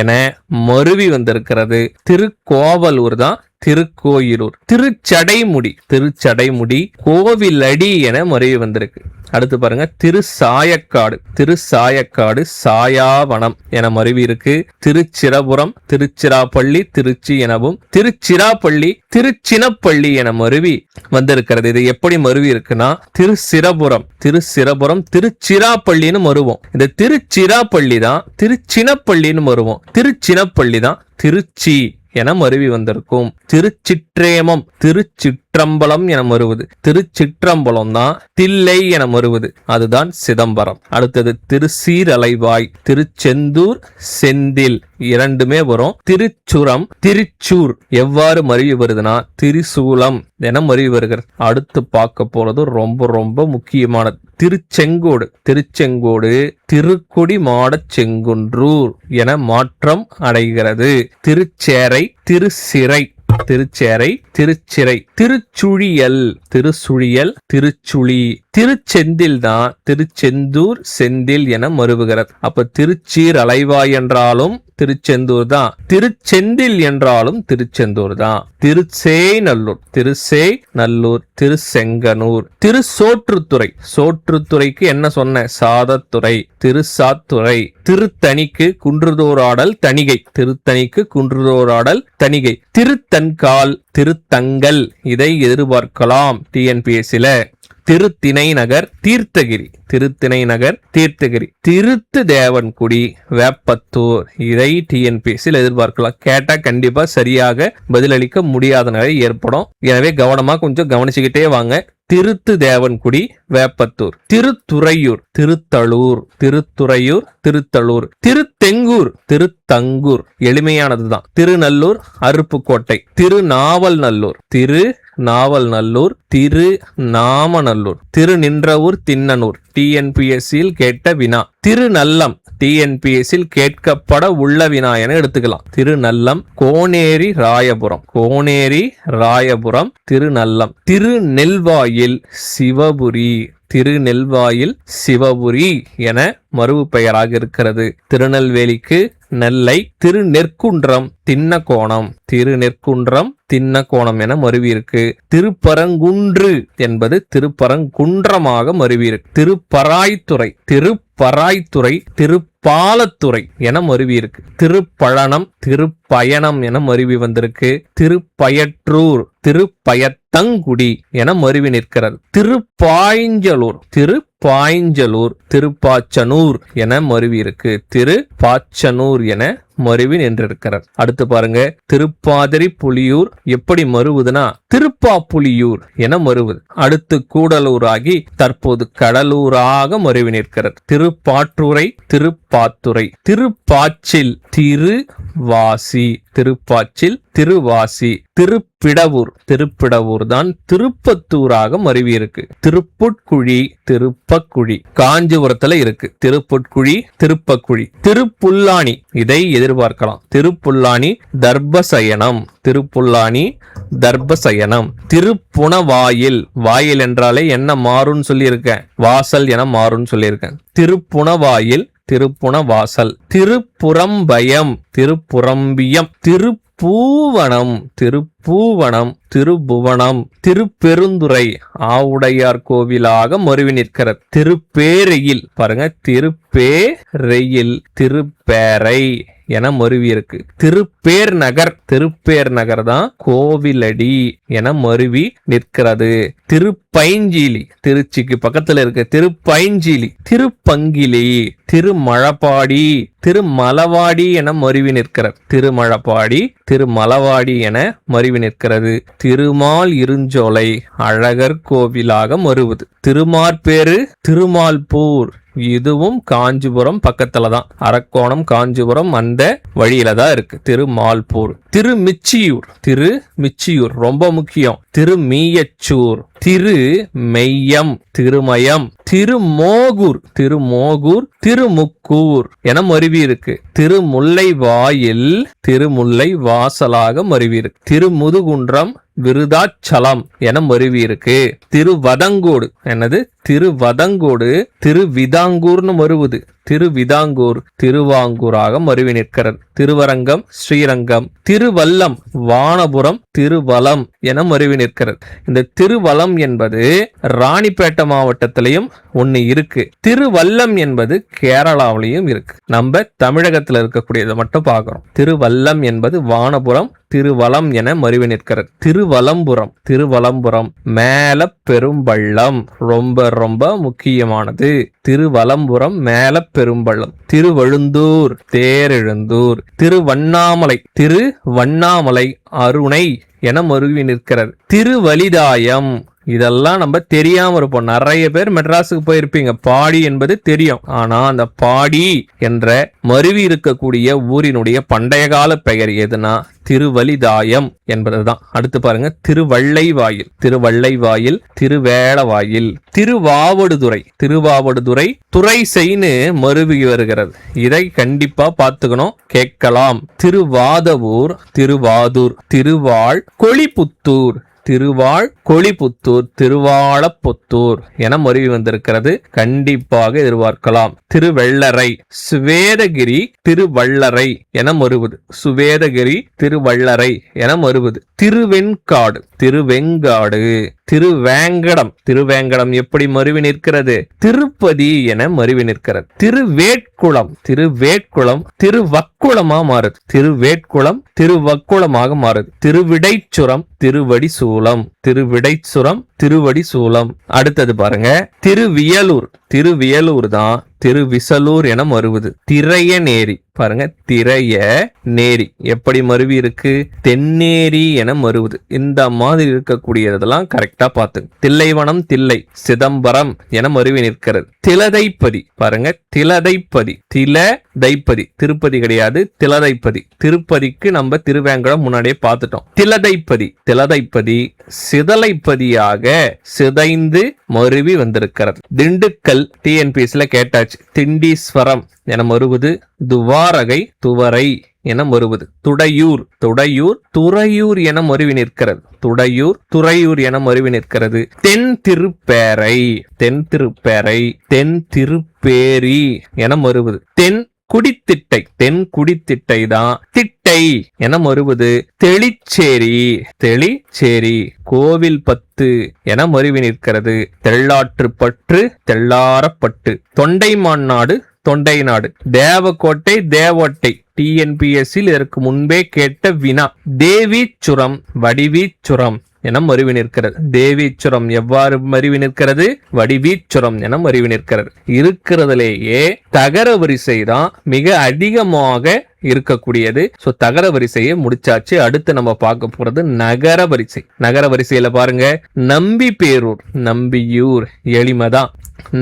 என மருவி வந்திருக்கிறது. திருக்கோவலூர் தான் திருக்கோயிலூர். திருச்சடைமுடி, திருச்சடைமுடி, கோவிலடி என மருவி வந்திருக்கு. அடுத்து பாருங்க, திருசாயக்காடு, திருசாயக்காடு, சாயாவனம் என மருவி இருக்கு. திருச்சிரபுரம், திருச்சிராப்பள்ளி, திருச்சி எனவும், திருச்சிராப்பள்ளி, திருச்சினப்பள்ளி என மருவி வந்திருக்கிறது. இது எப்படி மருவி இருக்குன்னா, திருச்சிரபுரம், திருச்சிரபுரம், திருச்சிராப்பள்ளின்னு மருவோம். இந்த திருச்சிராப்பள்ளி தான் திருச்சினப்பள்ளின்னு மருவோம். திருச்சினப்பள்ளி தான் திருச்சி என மருவி வந்திருக்கும். திருச்சிற்றேமம், திருச்சிற்றேமம், திருச்சிற்றம்பலம் என வருவது. திருச்சிற்றம்பலம் தான் தில்லை என வருவது, அதுதான் சிதம்பரம். அடுத்தது திருச்சீரலைவாய், திருச்செந்தூர், செந்தில் இரண்டுமே வரும். திருச்சுரம், திருச்சூர் எவ்வாறு மருவி வருதுன்னா திரிசூலம் என மருவி வருகிறது. அடுத்து பார்க்க போறது ரொம்ப ரொம்ப முக்கியமானது, திருச்செங்கோடு. திருச்செங்கோடு திருக்கொடி மாடச் செங்குன்றூர் என மாற்றம் அடைகிறது. திருச்சேரை, திருச்சிறை, திருச்சேரை, திருச்சிறை, திருச்சுழியல், திருச்சுழியல், திருச்சுழி, திருச்செந்தில் தான் திருச்செந்தூர், செந்தில் என மருவுகிறது. அப்ப திருச்சீர் அலைவாய் என்றாலும் திருச்செந்தூர் தான், திருச்செந்தில் என்றாலும் திருச்செந்தூர் தான். திருச்சேநல்லூர், திருச்சேநல்லூர், திருச்செங்கனூர், திருச்சோற்றுத்துறை. சோற்றுத்துறைக்கு என்ன சொன்ன, சாதத்துறை, திருசாத்துறை. திருத்தணிக்கு குன்றுதோராடல் தணிகை, திருத்தணிக்கு குன்றுதோராடல் தணிகை. திருத்தன்கால், திருத்தங்கல் இதை எதிர்பார்க்கலாம் டிஎன்பிஎஸ்சில. திருத்திணை நகர், தீர்த்தகிரி, திருத்திணை நகர், தீர்த்தகிரி. திருத்து தேவன்குடி, வேப்பத்தூர் இதை டிஎன்பிஎஸ்சியில் எதிர்பார்க்கலாம். கேட்டா கண்டிப்பா சரியாக பதிலளிக்க முடியாத நிலை ஏற்படும். எனவே கவனமா கொஞ்சம் கவனிச்சுக்கிட்டே வாங்க. திருத்து தேவன்குடி, வேப்பத்தூர். திருத்துறையூர், திருத்தளூர், திருத்துறையூர், திருத்தளூர். திருத்தெங்கூர், திருத்தங்கூர் எளிமையானதுதான். திருநல்லூர், அருப்புக்கோட்டை. திருநாவல்நல்லூர், திருநாவல்நல்லூர், திருநாமநல்லூர். திருநின்றவூர், திண்ணனூர் டிஎன்பிஎஸ்சியில் கேட்ட வினா. திருநல்லம் டிஎன்பிஎஸ்சியில் கேட்கப்பட உள்ள வினா என எடுத்துக்கலாம். திருநல்லம், கோனேரி ராயபுரம், கோனேரி ராயபுரம், திருநல்லம். திருநெல்வாயில், சிவபுரி, திருநெல்வாயில், சிவபுரி என மறுவு பெயராக இருக்கிறது. திருநெல்வேலிக்கு நெல்லை. திருநெற்குன்றம், திண்ணக்கோணம், திருநெற்குன்றம், திண்ணக்கோணம் என மருவி இருக்கு. திருப்பரங்குன்று என்பது திருப்பரங்குன்றமாக மருவி இருக்கு. திருப்பராய்த்துறை, திருப்பராய்த்துறை, திருப்பாலத்துறை என மருவி இருக்கு. திருப்பழனம், திருப்பயணம் என மருவி வந்திருக்கு. திருப்பயற்றூர், திருப்பயத்தங்குடி என மருவி நிற்கிறது. திருப்பாய்ஞ்சலூர், திருப்பாய்ஞ்சலூர், திருப்பாச்சனூர் என மருவி இருக்கு. திருப்பாச்சனூர் என மருவி நின்றிருக்கிறது. அடுத்து பாருங்க, திருப்பாதிரி புலியூர் எப்படி மருவுதுன்னா திருப்பாப்புலியூர் என மருவுது. அடுத்து கூடலூராகி தற்போது கடலூராக மருவி நிற்கிறது. திருப்பாற்றூரை, திருப்பாத்துறை. திருப்பாச்சில், திருவாசி, திருப்பாச்சில், திருவாசி. திருப்பிடவூர், திருப்பிடவூர் தான் திருப்பத்தூராக மருவி இருக்கு. திருப்புட்குழி, திருப்பக்குழி காஞ்சிபுரத்துல இருக்கு. திருப்புட்குழி, திருப்பக்குழி. திருப்புல்லானி இதை எதிர்பார்க்கலாம். திருப்புல்லானி, தர்பசயனம், திருப்புல்லானி, தர்பசயனம். திருப்புணவாயில், வாயில் என்றாலே என்ன மாறும்னு சொல்லியிருக்கேன், வாசல் என மாறும்னு சொல்லியிருக்கேன். திருப்புணவாயில், திருப்புணவாசல். திருப்புறம்பயம், திருப்புறம்பியம். திருப்பூவனம், திருப்பூவனம், திருபுவனம். திருப்பெருந்துறை ஆவுடையார் கோவிலாக மருவி நிற்கிறது. திருப்பேரையில் பாருங்க, திருப்பேரையில், திருப்பேரை என மருவி இருக்கு. திருப்பேர் நகர், திருப்பேர் நகர் தான் கோவிலடி என மருவி நிற்கிறது. திருப்பைஞ்சிலி, திருச்சிக்கு பக்கத்துல இருக்கு. திருப்பைஞ்சிலி. திருப்பங்கிலி, திருமழப்பாடி, திருமலவாடி என மருவி நிற்கிறது. திருமழப்பாடி, திருமலவாடி என மருவி நிற்கிறது. திருமால் இருஞ்சோலை அழகர் கோவிலாக மருவுது. திருமார்பேரு, திருமால்பூர் இதுவும் காஞ்சிபுரம் பக்கத்துல தான், அரக்கோணம் காஞ்சிபுரம் அந்த வழியில தான் இருக்கு. திருமால்பூர். திருமிச்சியூர், திருமிச்சியூர் ரொம்ப முக்கியம். திருமீயச்சூர். திருமெய்யம், திருமயம். திருமோகூர், திருமோகூர், திருமுக்கூர் என மருவி இருக்கு. திருமுல்லை வாயில், திருமுல்லை வாசலாக மருவி இருக்கு. திருமுதுகுன்றம், விருதாச்சலம் என மருவி இருக்கு. திருவதங்கோடு என்னது, திருவதங்கோடு திருவிதாங்கூர்னு மருவுது. திருவிதாங்கூர் திருவாங்கூராக மருவி நிற்கிறது. திருவரங்கம், ஸ்ரீரங்கம். திருவல்லம், வானபுரம், திருவலம் என மருவி நிற்கிறது. இந்த திருவலம் என்பது ராணிப்பேட்டை மாவட்டத்திலையும் ஒன்னு இருக்கு. திருவல்லம் என்பது கேரளாவிலையும் இருக்கு. நம்ம தமிழகத்துல இருக்கக்கூடியதை மட்டும் பார்க்கிறோம். திருவல்லம் என்பது வானபுரம், திருவலம் என மருவி நிற்கிறது. திருவலம்புரம், திருவலம்புரம் மேல பெரும்பள்ளம் ரொம்ப ரொம்ப முக்கியமானது. திருவலம்புரம் மேல பெரும்பள்ளம். திருவழுந்தூர் தேரெழுந்தூர். திருவண்ணாமலை அருணை என மருவி நிற்கிறது. திருவலிதாயம், இதெல்லாம் நம்ம தெரியாம இருப்போம். நிறைய பேர் மெட்ராஸுக்கு போயிருப்பீங்க, பாடி என்பது தெரியும். ஆனா அந்த பாடி என்ற மருவி இருக்கக்கூடிய ஊரினுடைய பண்டைய கால பெயர் எதுனா திருவலிதாயம் என்பதுதான். அடுத்து பாருங்க, திருவள்ளைவாயில், திருவேளவாயில். திருவாவடுதுறை துறை செய்னு மருவி வருகிறது. இதை கண்டிப்பா பார்த்துக்கணும், கேட்கலாம். திருவாதவூர், திருவாழ் கொழிப்புத்தூர், திருவாளப்புத்தூர் என மருவி வந்திருக்கிறது. கண்டிப்பாக எதிர்பார்க்கலாம். திருவெள்ளரை, சுவேதகிரி திருவள்ளரை என மருவது. திருவேங்கடம் எப்படி மருவி நிற்கிறது? திருப்பதி என மருவி நிற்கிறது. திருவேட்குளம் திருவக்குளமா மாறுது. திருவக்குளமாக மாறுது. திருவிடைச்சுரம் திருவடிசூலம். அடுத்தது பாருங்க, திருவியலூர் தான் திருவிசலூர் என மருவது. திரையநேரி பாருங்க, திரையநேரி எப்படி மருவி இருக்கு? தென்னேரி என மருவது. இந்த மாதிரி இருக்கக்கூடியதெல்லாம் கரெக்டா பார்த்து. தில்லைவனம், சிதம்பரம் என மருவி நிற்கிறது. திலதைப்பதி பாருங்க, திலதைப்பதி திருப்பதி கிடையாது, திலதைப்பதி. திருப்பதிக்கு நம்ம திருவேங்கடம் முன்னாடியே பார்த்துட்டோம். திலதைப்பதி சிதலைப்பதியாக சிதைந்து மருவி வந்திருக்கிறது. திண்டுக்கல் டிஎன்பிஎஸ்ல கேட்டாச்சு. திண்டீஸ்வரம் என மருவது. துவரை என மருவது. துறையூர் என மருவி நிற்கிறது. துறையூர் என மருவி நிற்கிறது. தென் திருப்பேரி என மருவது. தென் குடித்திட்டை தான் திட்டை என மருவது. தெளிச்சேரி கோவில் 10 என மருவி நிற்கிறது. தெள்ளாரப்பட்டு. தொண்டை நாடு. தேவோட்டை டிஎன்பிஎஸ்சில் இதற்கு முன்பே கேட்ட வினா. தேவீச்சுரம், வடிவீச்சுரம் என மருவி நிற்கிறது. தேவீச்சுரம் எவ்வாறு மருவி நிற்கிறது? வடிவீச்சுரம் என மருவி நிற்கிறது. இருக்கிறதுலேயே தகர வரிசை தான் மிக அதிகமாக இருக்கக்கூடியது. சோ தகர வரிசையை முடிச்சாச்சு. அடுத்து நம்ம பார்க்க போறது நகர வரிசையில பாருங்க, நம்பியூர் எளிமைதான்.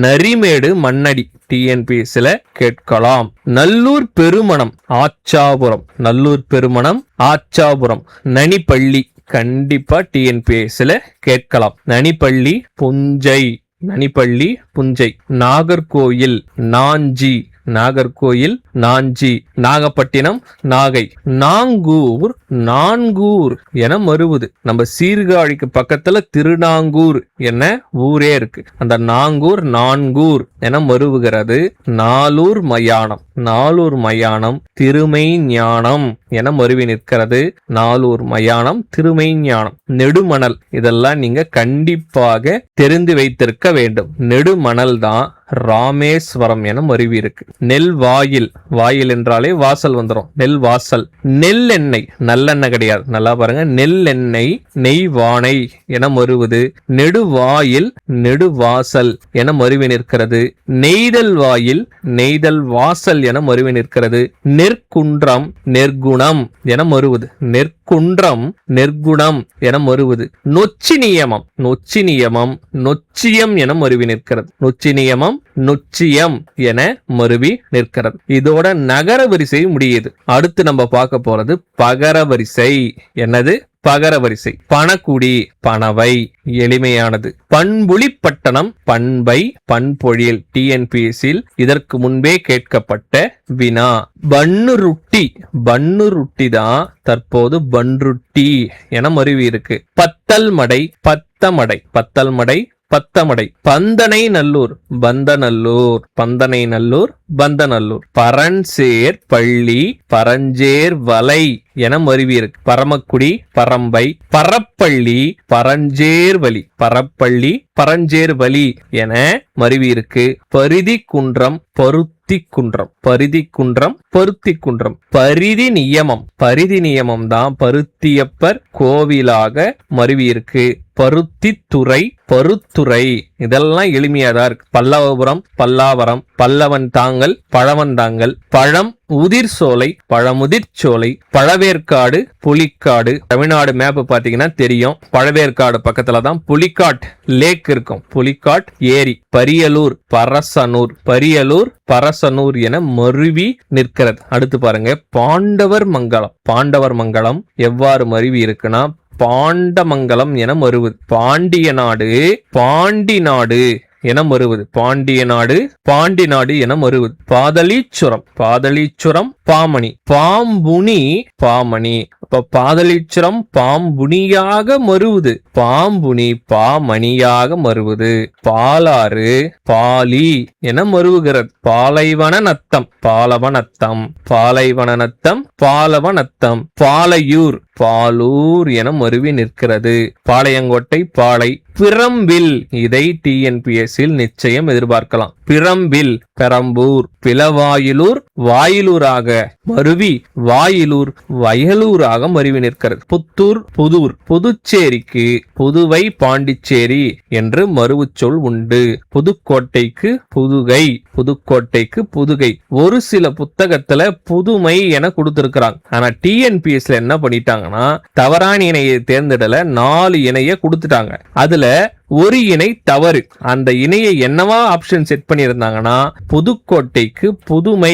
நரிமேடு மண்ணடி டிஎன்பிஎஸ்ல கேட்கலாம். நல்லூர் பெருமணம் ஆச்சாபுரம். நனிப்பள்ளி கண்டிப்பா டிஎன்பிஎஸ்ல கேட்கலாம். நனிப்பள்ளி புஞ்சை. நாகர்கோயில் நாஞ்சி. நாகப்பட்டினம் நாகை. நாங்கூர் என மருவது. நம்ம சீர்காழிக்கு பக்கத்துல திருநாங்கூர் என ஊரே இருக்கு. அந்த நாங்கூர் என மருவுகிறது. நாலூர் மயானம் திருமை ஞானம் என மருவி நிற்கிறது. திருமை ஞானம். நெடுமணல், இதெல்லாம் நீங்க கண்டிப்பாக தெரிந்து வைத்திருக்க வேண்டும். நெடுமணல் தான் ராமேஸ்வரம் என மருவி இருக்கு. வாயில் என்றாலே வாசல் வந்துடும். நெல்வாசல். நெல்லெண்ணெய், நல்லெண்ணெய் கிடையாது, நல்லா பாருங்க. நெல்லெண்ணெய் நெய்வானை என மருவது. நெடுவாசல் என மருவி நிற்கிறது. நெய்தல் வாசல் என மருவி நிற்கிறது. நெற்குன்றம் நெற்குணம் என மருவது. நெற்குணம் என மருவது. நொச்சியம் என மருவி நிற்கிறது. நொச்சியம் என மருவி நிற்கிறது. இதோட நகர வரிசை முடியுது. அடுத்து நம்ம பார்க்க போறது பகர வரிசை. என்னது? பகர வரிசை. பணக்குடி பணவை எளிமையானது. பண்புலிப்பட்டணம் பண்பொழில் டிஎன்பிஎஸ்சில் இதற்கு முன்பே கேட்கப்பட்ட வினா. பன்னுருட்டி தான் தற்போது பன்ருட்டி என மருவி இருக்கு. பத்தல்மடை பந்தனை நல்லூர் பந்தநல்லூர். பரன்சேர் பள்ளி பரஞ்சேர் வலை என மருவி இருக்கு. பரமக்குடி பரம்பை. பரப்பள்ளி பரஞ்சேர் வலி என மருவி இருக்கு. பரிதி குன்றம் பருத்தி குன்றம். பரிதி நியமம் தான் பருத்தியப்பர் கோவிலாக மருவி இருக்கு. பருத்துறை இதெல்லாம் எளிமையாதான் இருக்கு. பல்லவபுரம், பல்லாவரம், பல்லவன் தாங்கல், பழவன் தாங்கல், பழம் உதிர் சோலை, பழமுதிர் சோலை, பழவேற்காடு, புலிக்காடு. தமிழ்நாடு மேப் பாத்தீங்கன்னா தெரியும். பழவேற்காடு பக்கத்துல தான் புலிக்காட் லேக் இருக்கும். புலிக்காட் ஏரி. பரியலூர், பரசனூர், பரியலூர், பரசனூர் என மருவி நிற்கிறது. அடுத்து பாருங்க பாண்டவர் மங்கலம். பாண்டவர் மங்கலம் எவ்வாறு மருவி இருக்குன்னா பாண்டமங்கலம் என மருவுது. பாண்டிய நாடு, பாண்டி நாடு என மருவது. பாண்டிய நாடு, பாண்டி நாடு என மருவது. பாதலீச்சுரம், பாதலீச்சுரம், பாமணி, பாம்புனி, பாமணி. அப்ப பாதலீச்சுரம் பாம்புனியாக மருவுது. பாம்புனி பாமணியாக மருவுது. பாலாறு, பாலி என மருவுகிறது. பாலைவன நத்தம், பாலவனத்தம், பாலைவன நத்தம், பாலவனத்தம். பாலையூர், பாலூர் என மருவி நிற்கிறது. பாளையங்கோட்டை, பாளை. பிரம்பில், இதை டிஎன்பிஎஸ்சில் நிச்சயம் எதிர்பார்க்கலாம். பிரம்பில், பெரம்பூர். பிளவாயிலூர், வாயிலூராக மருவி வாயிலூர், வயலூராக மருவி நிற்கிறது. புத்தூர், புதூர். புதுச்சேரிக்கு புதுவை, பாண்டிச்சேரி என்று மருவு சொல் உண்டு. புதுக்கோட்டைக்கு புதுகை, புதுக்கோட்டைக்கு புதுகை. ஒரு சில புத்தகத்துல புதுமை என கொடுத்திருக்கிறாங்க. ஆனா டிஎன்பிஎஸ்ல என்ன பண்ணிட்டாங்கன்னா தவறான இணையை தேர்ந்தெடல 4 இணைய கொடுத்துட்டாங்க. அதுல ஒரு இணை தவறு. அந்த இணையை என்னவா ஆப்ஷன் செட் பண்ணியிருந்தாங்கன்னா புதுக்கோட்டைக்கு புதுமை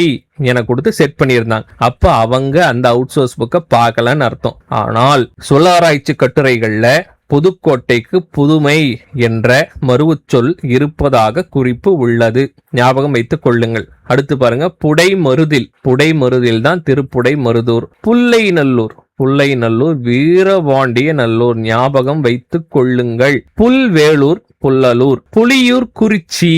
என கொடுத்து செட் பண்ணியிருந்தாங்க. அப்ப அவங்க அந்த அவுட் சோர்ஸ் புக்கை பார்க்கலன்னு அர்த்தம். ஆனால் சொல்லாராய்ச்சி கட்டுரைகள்ல புதுக்கோட்டைக்கு புதுமை என்ற மருவுச்சொல் இருப்பதாக குறிப்பு உள்ளது. ஞாபகம் வைத்துக் கொள்ளுங்கள். அடுத்து பாருங்க புடை மருதில். புடை மருதில் தான் திருப்புடை மருதூர். புல்லை நல்லூர், புல்லை நல்லூர், வீரபாண்டிய நல்லூர். ஞாபகம் வைத்துக் கொள்ளுங்கள். புல்வேளூர், புல்லலூர். புலியூர் குறிச்சி,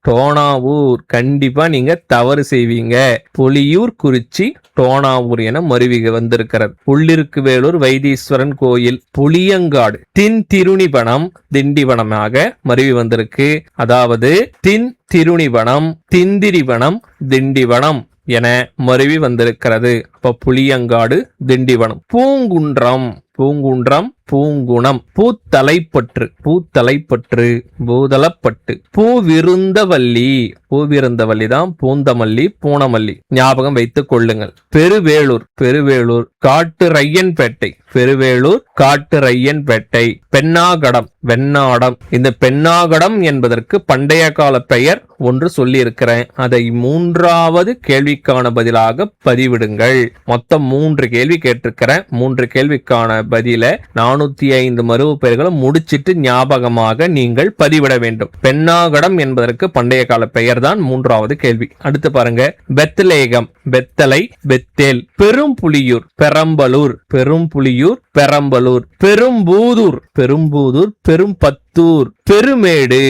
டோனாவூர். கண்டிப்பா நீங்க தவறு செய்வீங்க. புலியூர் குறிச்சி, டோனாவூர் என மருவி வந்திருக்கிறது. உள்ளிருக்கு வேலூர், வைத்தீஸ்வரன் கோயில். புளியங்காடு, தின் திருணிபணம், திண்டிவனமாக மருவி வந்திருக்கு. அதாவது தின் திருணிபணம், திந்திரிவனம், திண்டிவனம் என மருவி வந்திருக்கிறது. அப்ப புளியங்காடு, திண்டிவனம். பூங்குன்றம், பூங்குன்றம், பூங்குணம். பூத்தலைப்பற்று, பூத்தலைப்பற்று, பூதலப்பட்டு. பூவிருந்தவல்லி, பூவிருந்தவல்லி தான் பூந்தமல்லி, பூனமல்லி. ஞாபகம் வைத்துக் கொள்ளுங்கள். பெருவேளூர், பெருவேளூர். காட்டு ரையன்பேட்டை, பெருவேளூர், காட்டு ரையன்பேட்டை. பெண்ணாகடம், வெண்ணாடம். இந்த பெண்ணாகடம் என்பதற்கு பண்டைய கால பெயர் ஒன்று சொல்லி இருக்கிறேன். அதை 3வது கேள்விக்கான பதிலாக பதிவிடுங்கள். மொத்தம் 3 கேள்வி கேட்டிருக்கிறேன். 3 கேள்விக்கான பதில 405 மருவு பெயர்களை முடிச்சிட்டு ஞாபகமாக நீங்கள் பதிவிட வேண்டும். பெண்ணாகடம் என்பதற்கு பண்டைய கால பெயர் தான் 3வது கேள்வி. அடுத்து பாருங்க பெத்லேகம், பெத்தலை, பெத்தேல். பெரும்புலியூர், பெரம்பலூர், பெரும்புலியூர், பெரம்பலூர். பெரும்பூதூர், பெரும்பூதூர், பெரும்பத்தூர். பெருமேடு,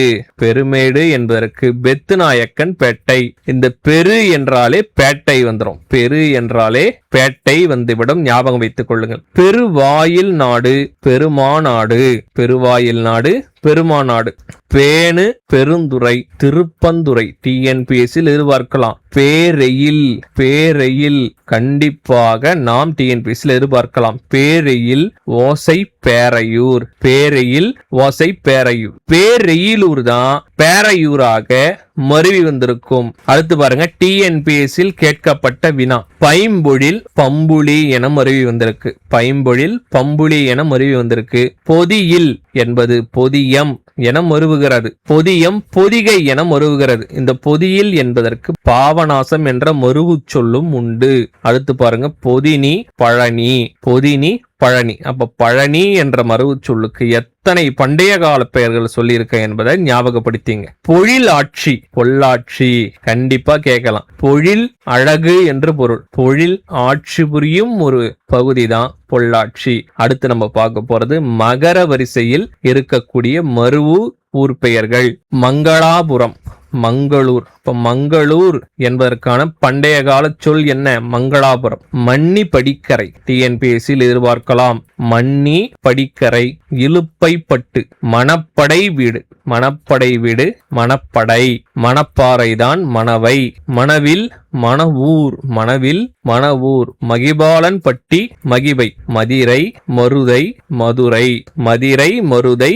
பெருமேடு என்பதற்கு பெத்துநாயக்கன் பேட்டை. இந்த பெரு என்றாலே பேட்டை வந்துடும். பெரு என்றாலே பேட்டை வந்துவிடும். ஞாபகம் வைத்துக் கொள்ளுங்கள். பெருவாயில் நாடு, பெருமாநாடு. பெருவாயில் நாடு, பெருமாநாடு. பேணு, பெருந்துறை, திருப்பந்துறை. டிஎன்பிஎஸ்சில் எதிர்பார்க்கலாம். பேரெயில், பேரெயில். கண்டிப்பாக நாம் டிஎன்பிஎஸ்சில் எதிர்பார்க்கலாம். பேரெயில், ஓசை பேரையூர். பேரெயில், ஓசை பேரையூர். பேரெயிலூர் தான் பேரையூராக மருவி வந்திருக்கும். அடுத்து பாருங்க டிஎன்பிஎஸ்சில் கேட்கப்பட்ட வினா. பைம்பொழில், பம்புளி என மருவி வந்திருக்கு. பைம்பொழில், பம்புளி என மருவி வந்திருக்கு. பொதியில் என்பது பொதியம் என மருவுகிறது. பொதியம், பொதிகை என மருவுகிறது. இந்த பொதியில் என்பதற்கு பாவநாசம் என்ற மருவு சொல்லும் உண்டு. அடுத்து பாருங்க பொதினி, பழனி. பொதினி, பழனி. அப்ப பழனி என்ற மருவு சொல்லுக்கு எத்தனை பண்டைய கால பெயர்கள் சொல்லியிருக்க என்பதை ஞாபகப்படுத்திங்க. பொழில் ஆட்சி, பொள்ளாட்சி. கண்டிப்பா கேட்கலாம். பொழில் அழகு என்று பொருள். பொழில் ஆட்சி புரியும் ஒரு பகுதி தான் பொள்ளாட்சி. அடுத்து நம்ம பார்க்க போறது மகர வரிசையில் இருக்கக்கூடிய மருவு ஊர் பெயர்கள். மங்களாபுரம், மங்களூர். இப்ப மங்களூர் என்பதற்கான பண்டைய கால சொல் என்ன? மங்களாபுரம். மன்னி படிக்கரை. டிஎன்பிஎஸ்சியில் எதிர்பார்க்கலாம். மன்னி படிக்கரை. இலுப்பைப்பட்டு. மணப்படை வீடு, மணப்படை வீடு, மணப்படை. மணப்பாறை தான் மணவை. மணவில், மணவூர். மணவில், மணவூர். மகிபாலன் பட்டி, மகிபை. மதிரை, மருதை, மதுரை. மதிரை, மருதை,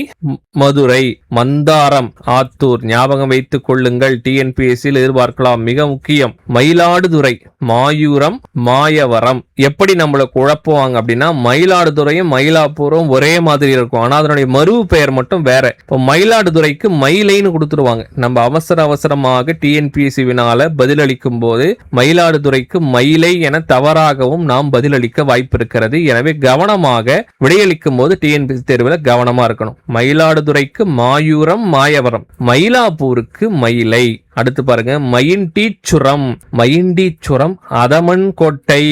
மதுரை. மந்தாரம் ஆத்தூர் ஞாபகம் வைத்துக் கொள்ளுங்கள். டிஎன்பிஎஸ்சியில் எதிர்பார்க்கலாம். மிக முக்கியம். மயிலாடுதுறை மாயூரம் மாயவரம். எப்படி நம்மள குழப்புவாங்க அப்படின்னா மயிலாடுதுறையும் மயிலாப்பூரும் ஒரே மாதிரி இருக்கும், ஆனா அதனுடைய மறுவு பெயர் மட்டும் வேற. இப்போ மயிலாடுதுறைக்கு மயிலைன்னு கொடுத்துருவாங்க. நம்ம அவசரமாக டிஎன்பிஎஸ்சி வினால பதிலளிக்கும் போது மயிலாடுதுறைக்கு மயிலை என தவறாகவும் நாம் பதிலளிக்க வாய்ப்பு இருக்கிறது. எனவே கவனமாக விடையளிக்கும் போது டிஎன்பிஎஸ்சி தேர்வில் கவனமா இருக்கணும். மயிலாடுதுறைக்கு மாயூரம் மாயவரம், மயிலாப்பூருக்கு மயிலை. அடுத்து பாருங்க மயிண்டீச்சுரம், மயிண்டீச்சுரம் அதமன் கோட்டை,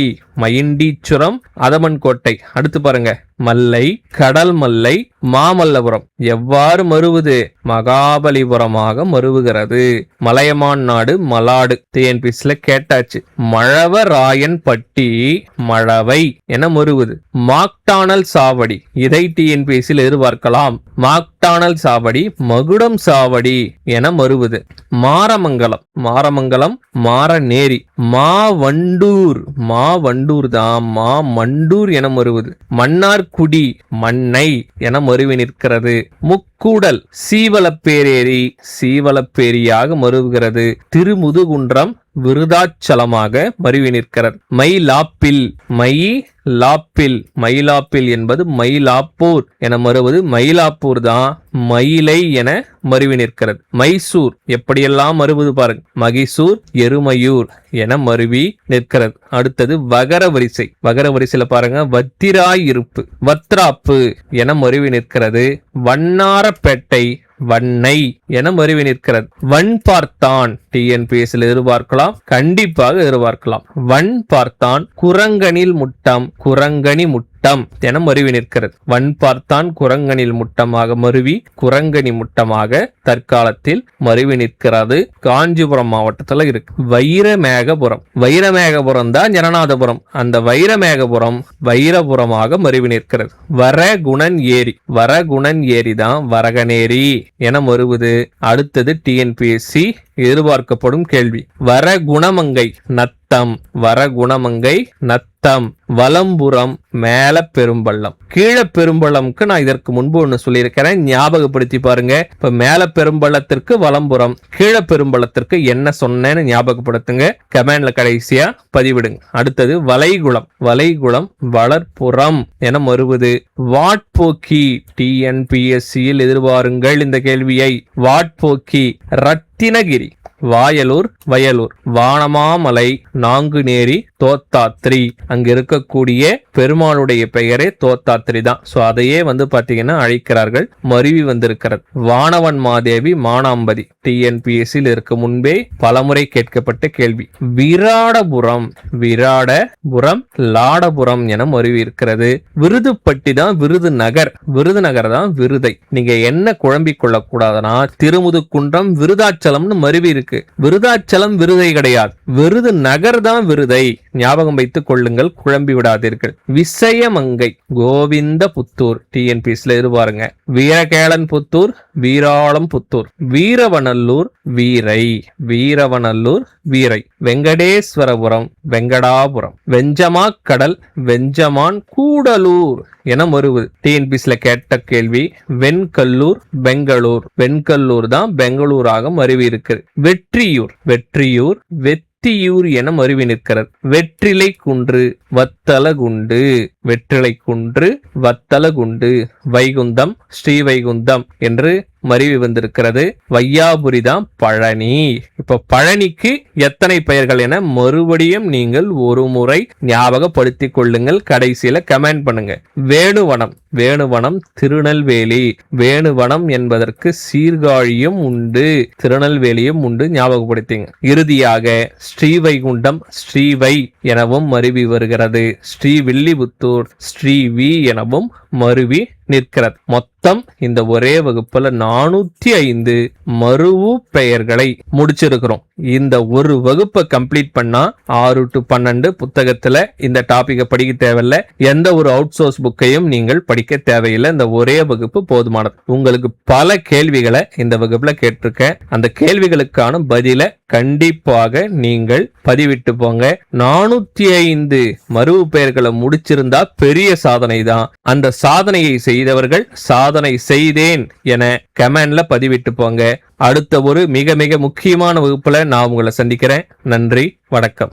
மயிண்டீச்சுரம் அதமன் கோட்டை. அடுத்து பாருங்க மல்லை கடல் மல்லை மாமல்லபுரம். எவ்வாறு மறுவது? மகாபலிபுரமாக மறுவுகிறது. மலையமான் நாடு மலாடு. டிஎன்பிஎஸ்சில கேட்டாச்சு. மழவராயன் பட்டி மழவை என மறுவது. மாக்டானல் சாவடி, இதை டிஎன்பிஎஸ்சியில் எதிர்பார்க்கலாம். மாக்டானல் சாவடி மகுடம் சாவடி என மறுவது. மாரமங்கலம், மாரமங்கலம் மாரநேரி. மாவண்டூர், மாவண்டூர் தான் மாமண்டூர் என மறுவது. மன்னார்குடி மண்ணை என மறுவி நிற்கிறது. முக்கூடல் சீவலப்பேரேரி, சீவலப்பேரியாக மறுவுகிறது. திருமுதுகுன்றம் விருதாச்சலமாக மறுவி நிற்கிறது. மயிலாப்பில், மயிலாப்பில், மயிலாப்பில் என்பது மயிலாப்பூர் என மறுவது. மயிலாப்பூர் தான் மயிலை என மறுவி நிற்கிறது. மைசூர் எப்படியெல்லாம் மறுவது பாருங்க. மகிசூர் எருமையூர் என மறுவி நிற்கிறது. அடுத்தது வகர வரிசை. வகர வரிசையில பாருங்க வத்திராயிருப்பு வத்ராப்பு என மறுவி நிற்கிறது. வண்ணாரப்பேட்டை வண்ணை என மறுவி நிற்கிறது. வன் பார்த்தான் டிஎன்பிஎஸ்சியில் எதிர்பார்க்கலாம், கண்டிப்பாக எதிர்பார்க்கலாம். வன் பார்த்தான் குரங்கனில் முட்டம், குரங்கனி முட்டம் என மறுவி நிற்கிறது. வன் பார்த்தான் குரங்கனில் முட்டமாக மறுவி குரங்கனி முட்டமாக தற்காலத்தில் மறுவி நிற்கிறது. காஞ்சிபுரம் மாவட்டத்தில் இருக்கு. வைரமேகபுரம், வைரமேகபுரம் தான் ஜனநாதபுரம். அந்த வைரமேகபுரம் வைரபுரமாக மறுவி நிற்கிறது. வரகுணன் ஏரி, வரகுணன் ஏரி தான் வரகனேரி என மறுவது. அடுத்தது டிஎன்பிஎஸ்சி எதிர்பார்க்கப்படும் கேள்வி. வரகுணமங்கை நத்தம், வரகுணமங்கை நத்தம். வலம்புரம் மேல பெரும்பள்ளம் கீழ பெரும்பள்ளம்க்கு நான் இதற்கு முன்பு ஒன்னு சொல்லியிருக்கிறேன், ஞாபகப்படுத்தி பாருங்க. இப்ப மேல பெரும்பள்ளத்திற்கு வலம்புறம், கீழ பெரும்பள்ளத்திற்கு என்ன சொன்னேன்னு ஞாபகப்படுத்துங்க. கமெண்ட்ல கடைசியா பதிவிடுங்க. அடுத்தது வளைகுளம், வளைகுளம் வளர்ப்புறம் என மறுவது. வாட்போக்கி டிஎன்பிஎஸ்சியில் எதிர்பாருங்கள் இந்த கேள்வியை. வாட்போக்கி ரத்தினகிரி வாயலூர் வயலூர். வானமாமலை நாங்குநேரி தோத்தாத்ரி. அங்க இருக்கக்கூடிய பெருமாளுடைய பெயரே தோத்தாத்ரி தான். சோ அதையே பாத்தீங்கன்னா அழைக்கிறார்கள். மருவி வந்திருக்கிறது. வானவன் மாதேவி மானாம்பதி டிஎன்பிஎஸ்சியில் இருக்க முன்பே பலமுறை கேட்கப்பட்ட கேள்வி. விராடபுரம், விராடபுரம் லாடபுரம் என மருவி இருக்கிறது. விருதுப்பட்டி தான் விருதுநகர், விருதுநகர் தான் விருதை. நீங்க என்ன குழம்பிக் கொள்ள கூடாதுன்னா திருமுதுகுன்றம் விருதாச்சலம்னு மருவி இருக்கு. விருதாச்சலம் விருதை கிடையாது, விருது நகர் தான் விருதை. ஞாபகம் வைத்துக் கொள்ளுங்கள், குழம்பி விடாதீர்கள். விசயமங்கை கோவிந்த புத்தூர் டிஎன்பிஎஸ்சியில் எதிர்பாருங்க. வீரகேளன் புத்தூர் வீராளம் புத்தூர். வீரவநல்லூர் வீரை, வீரவநல்லூர் வீரை. வெங்கடேஸ்வரபுரம் வெங்கடாபுரம். வெஞ்சமாக்கடல் வெஞ்சமான் கூடலூர் என மறுவது. டிஎன்பிஎஸ்சில கேட்ட கேள்வி. வெண்கல்லூர் பெங்களூர், வெண்கல்லூர் தான் பெங்களூராக மறுவி இருக்கு. வெற்றியூர், வெற்றியூர் வெத்தியூர் என மறுவி நிற்கிறது. வெற்றிலை குன்று வத்தலகுண்டு, வெற்றிலை குன்று வத்தலகுண்டு. வைகுந்தம் ஸ்ரீவைகுந்தம் என்று மருவி வந்திருக்கிறது. வையாபுரி தான் பழனி. இப்ப பழனிக்கு எத்தனை பெயர்கள் என மறுபடியும் நீங்கள் ஒரு முறை ஞாபகப்படுத்திக் கொள்ளுங்கள். கடைசியில கமெண்ட் பண்ணுங்க. வேணுவனம், வேணுவனம் திருநெல்வேலி. வேணுவனம் என்பதற்கு சீர்காழியும் உண்டு, திருநெல்வேலியும் உண்டு, ஞாபகப்படுத்திங்க. இறுதியாக ஸ்ரீவைகுண்டம் ஸ்ரீவை எனவும் மருவி வருகிறது. ஸ்ரீவில்லிபுத்தூர் ஸ்ரீவி எனவும் மருவி நிற்கிறது. மொத்தம் இந்த ஒரே வகுப்புல 405 மருவு பெயர்களை முடிச்சிருக்கிறோம். இந்த ஒரு வகுப்பை கம்ப்ளீட் பண்ணா 6 to 12 புத்தகத்துல இந்த டாபிக்கை படிக்க தேவையில்ல. எந்த ஒரு அவுட் சோர்ஸ் புக்கையும் நீங்கள் படிக்க தேவையில்லை. இந்த ஒரே வகுப்பு போதுமானது. உங்களுக்கு பல கேள்விகளை இந்த வகுப்புல கேட்டிருக்கேன். அந்த கேள்விகளுக்கான பதில கண்டிப்பாக நீங்கள் பதிவிட்டு போங்க. 405 மருவு பெயர்களை முடிச்சிருந்தா பெரிய சாதனை தான். அந்த சாதனையை செய்தவர்கள் சாதனை செய்தேன் என கமெண்ட்ல பதிவிட்டு போங்க. அடுத்த ஒரு மிக மிக முக்கியமான வகுப்புல நான் உங்களை சந்திக்கிறேன். நன்றி, வணக்கம்.